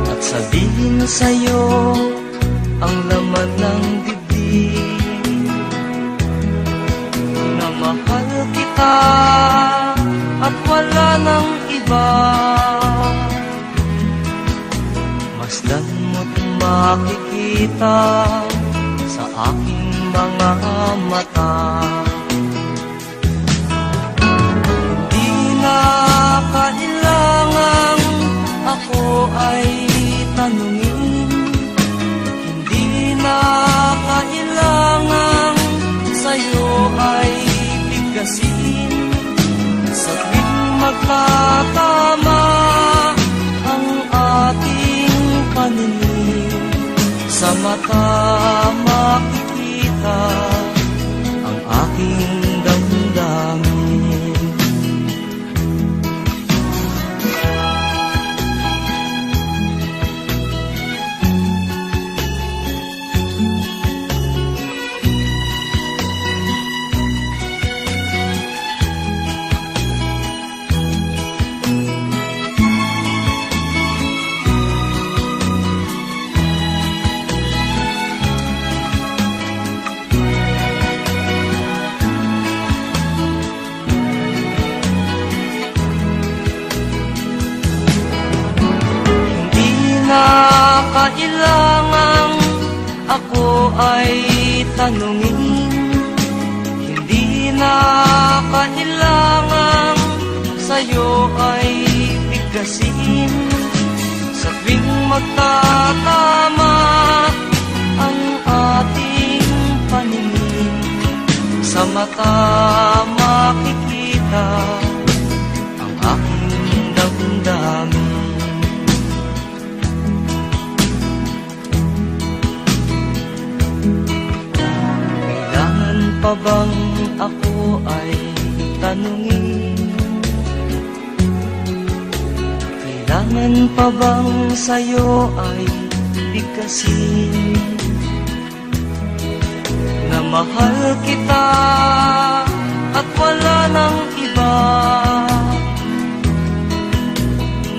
at sabihin sa'yo ang laman ng dibdib? Na mahal kita at wala nang iba, masdan mo't makikita sa aking mga mata. Hindi na kailangang ako ay tanungin, hindi na kailangang sa'yo ay bigkasin. Sa tuwing magkatama ang ating paningin, sa mata makikita ang aking damdamin. Kailangang ako ay tanungin, hindi na kailangang sa'yo ay bigkasin. Sa tuwing magtatama ang ating paningin, sa mata makikita ang aking damdamin. Pa bang ako ay tanungin? Kailangan pa bang sa'yo ay bigkasin na mahal kita at wala nang iba?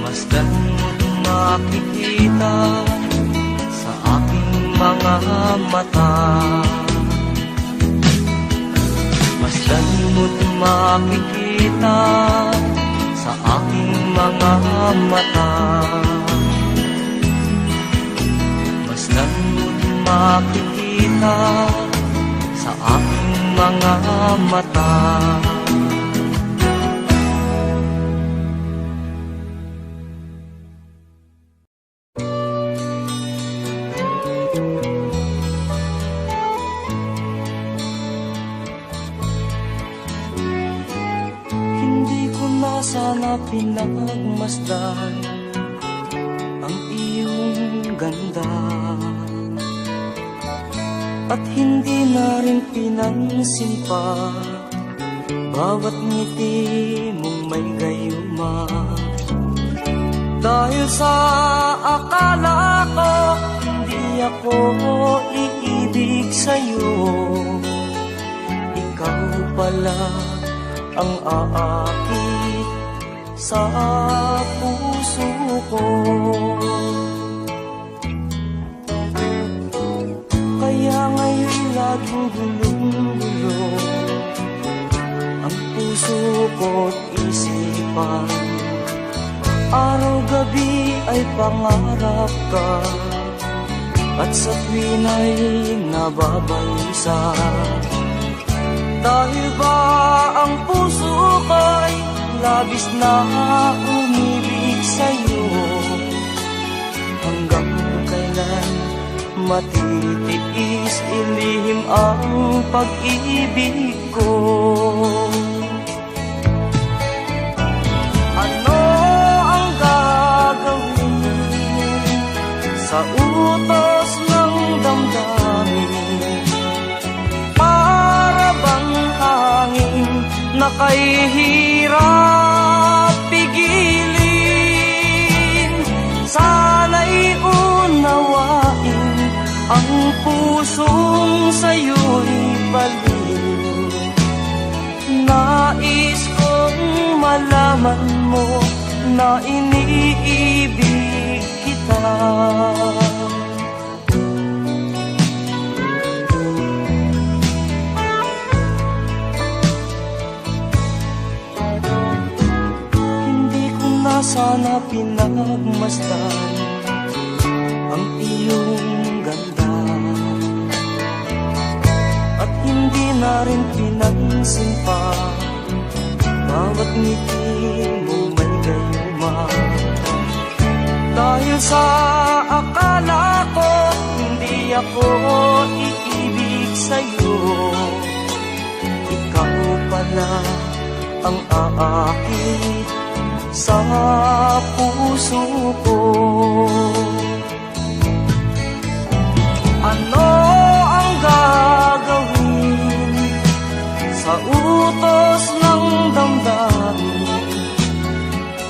Masdan mo't makikita sa aking mga mata. Masdan mo't makikita sa aking mga mata. Masdan mo't makikita sa aking mga mata. Sana pinagmasdan ang iyong ganda, at hindi na rin pinansin pa bawat ngiti mong may gayuma. Dahil sa akala ko hindi ako iibig sa'yo, ikaw pala ang aakit sa puso ko. Kaya ngayon laging gulong-gulo ang puso ko't isipan. Araw-gabi ay pangarap ka, at sa tuwin ay nababalisa. Dahil ba ang puso ko'y labis na umibig sa'yo? Hanggang kailan matitiis ilihim ang pag-ibig ko? Ano ang gagawin sa utos ng damdamin? Para bang hangin na kahihirap pigilin? Sana'y unawain ang pusong sa'yo'y baliw. Nais kong malaman mo na iniibig kita. Sana pinagmasdan ang iyong ganda, at hindi na rin pinansin pa bawat ngiti mo may gayuma. Dahil sa akala ko hindi ako iibig sa'yo, ikaw pala ang aakit sa puso ko. utos ng damdamin,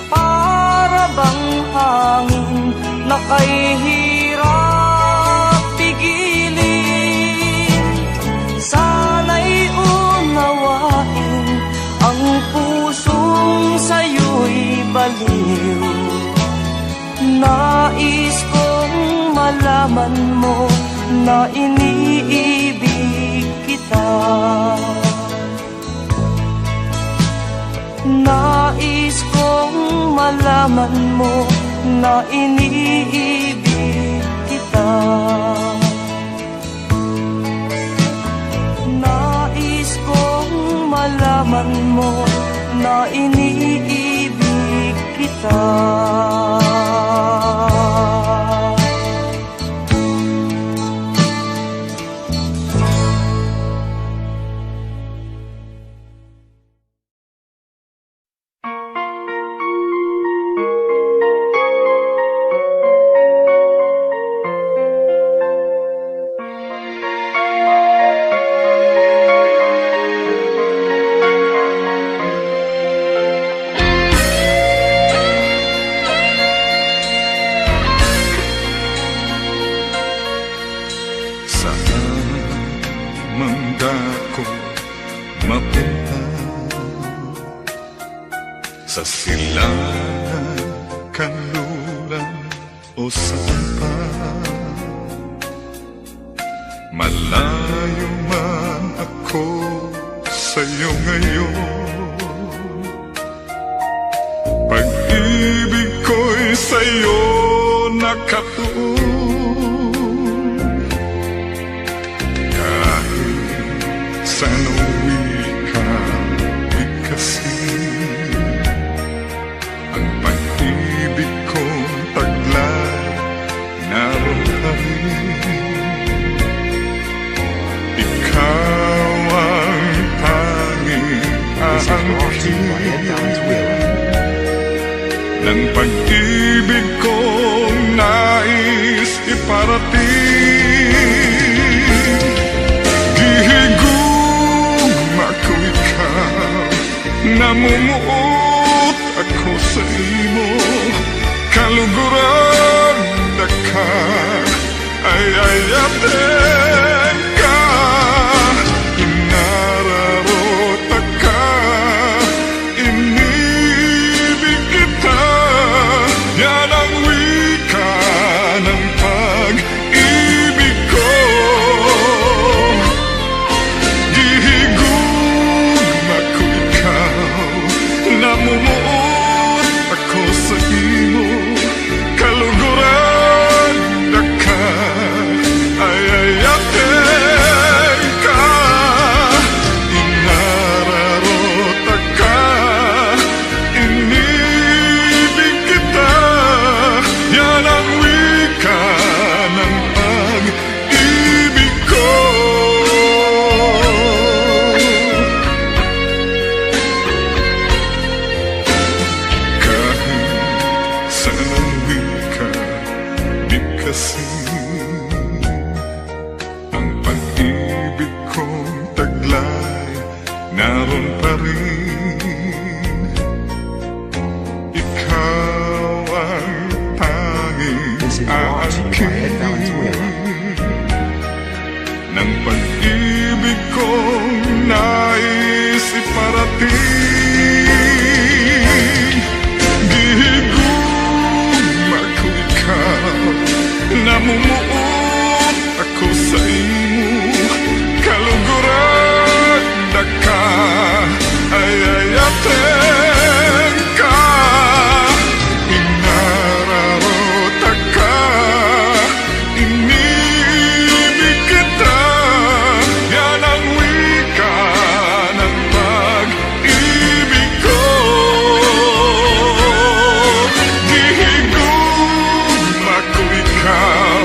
para bang hangin na kay hirap pigilin. Sana'y unawain ang pusong sa'yo'y baliw. Nais kong malaman mo na iniibig kita. Nais kong malaman mo na iniibig kita. Nais kong malaman mo na iniibig kita. Sa silangan, kanluran o saan pa, malayo man ako sa'yo ngayon. Pag-ibig ko'y sa'yo nakatuon. Kahit saan uwi ka, di kasi pag-ibig kong taglay, naroon ka rin. Ikaw ang tanging aangkin ng pag-ibig kong nais iparating. Gihigugma ko ikaw, namumuot ako sa imo, kaluguran na ka, ayayaten ka, inararota ka, inibig kita, yan ang wika ng pag-ibig ko. Gihigugma ko ikaw, namumuot ako sa imo, kaluguran na ka, ayayaten ka, inararota ka, inibig kita, yan ang wika ng pag-ibig ko. Kasi ang pag-ibig kong taglay, naroon pa rin. Ikaw ang tanging aangkin ng pag-ibig kong nais iparating. Gihigugma ko ikaw, namumuot ako sa imo, kaluguran na ka, ayayaten ka, inararota ka, inibig kita, yan ang wika ng pag-ibig ko. Gihigugma ko ikaw,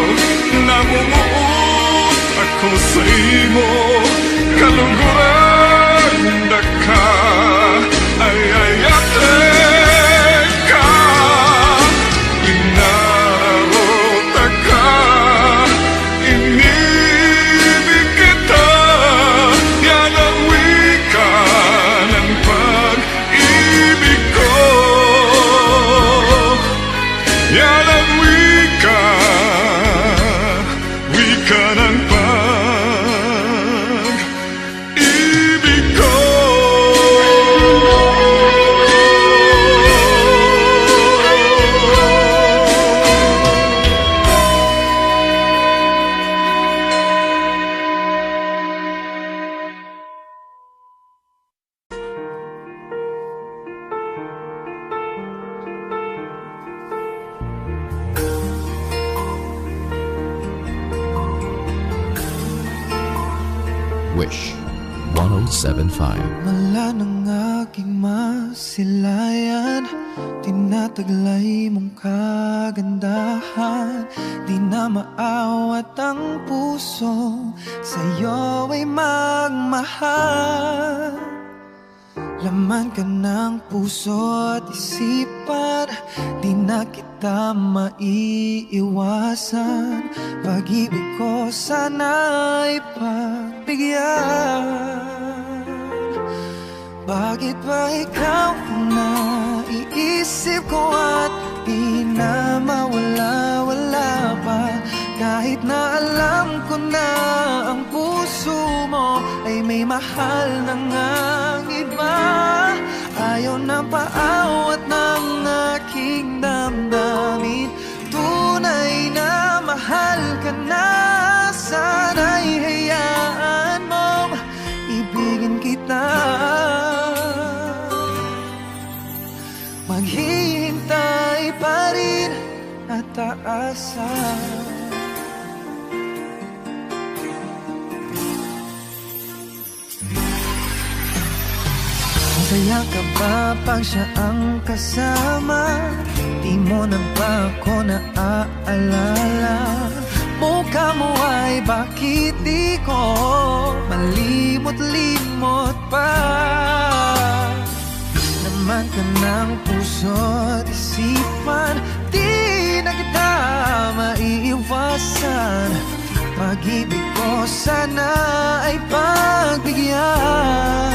namumuot ako sa imo, kaluguran na ka, ayayaten ka, inararota ka, inibig kita, yan ang wika Wish 1075. Mala ng aking masilayan, tinataglay mong kagandahan. Di na maawat ang puso, sa'yo ay magmahal. Laman ka ng puso at isipan, di na kita maiiwasan. Pag-ibig ko sana'y pagbigyan. Bakit ba ikaw ang naiisip ko at di na mawala-wala pa? Kahit na alam ko na ang puso mo ay may mahal na ngang iba. Ayaw na paawat ng aking damdamin, tunay na mahal ka na. Sana'y hayaan mong ibigin kita. Maghihintay pa rin at aasa. Masaya ka ba pag siya ang kasama? Di mo na ba ako naaalala? Mukha mo ay bakit di ko malimot-limot pa? Laman ka ng puso at isipan, di na kita maiiwasan. Pag-ibig ko sana ay pagbigyan.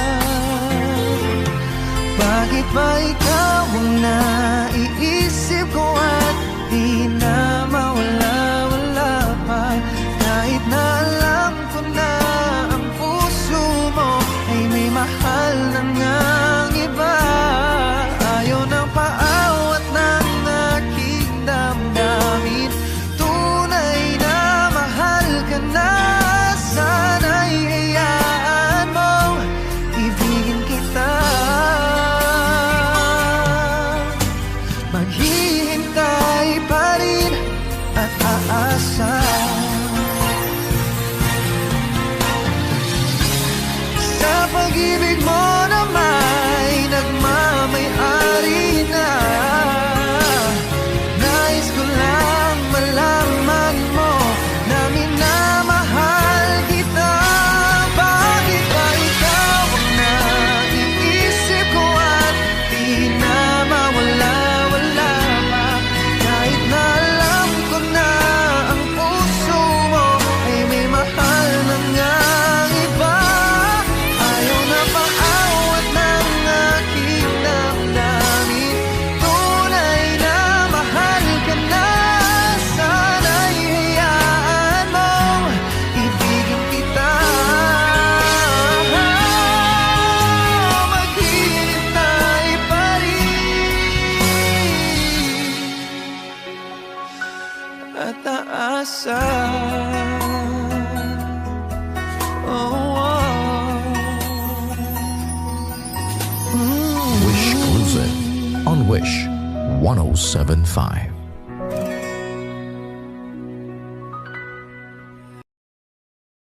Bakit ba ikaw ang naiisip ko at di na mawala-wala pa? Kahit na alam ko na ang puso mo ay may mahal na ngang iba. Ayaw nang paawat ng aking damdamin, tunay na mahal ka na. Sana'y hayaan mong ibigin kita. Maghihintay pa rin at aasa. Sa pag-ibig mo na may nagmamay-ari na. Nais ko lang malaman mo na minamahal kita. Bakit ba ikaw ang naiisip ko at di na mawala-wala pa? Kahit na alam ko na ang puso mo ay may mahal na ngang iba. Ayaw na paawat ng aking damdamin, tunay na mahal ka na. Sana'y hayaan mong ibigin kita. Maghihintay pa rin at aasa. Wish Cruiser on Wish 1075.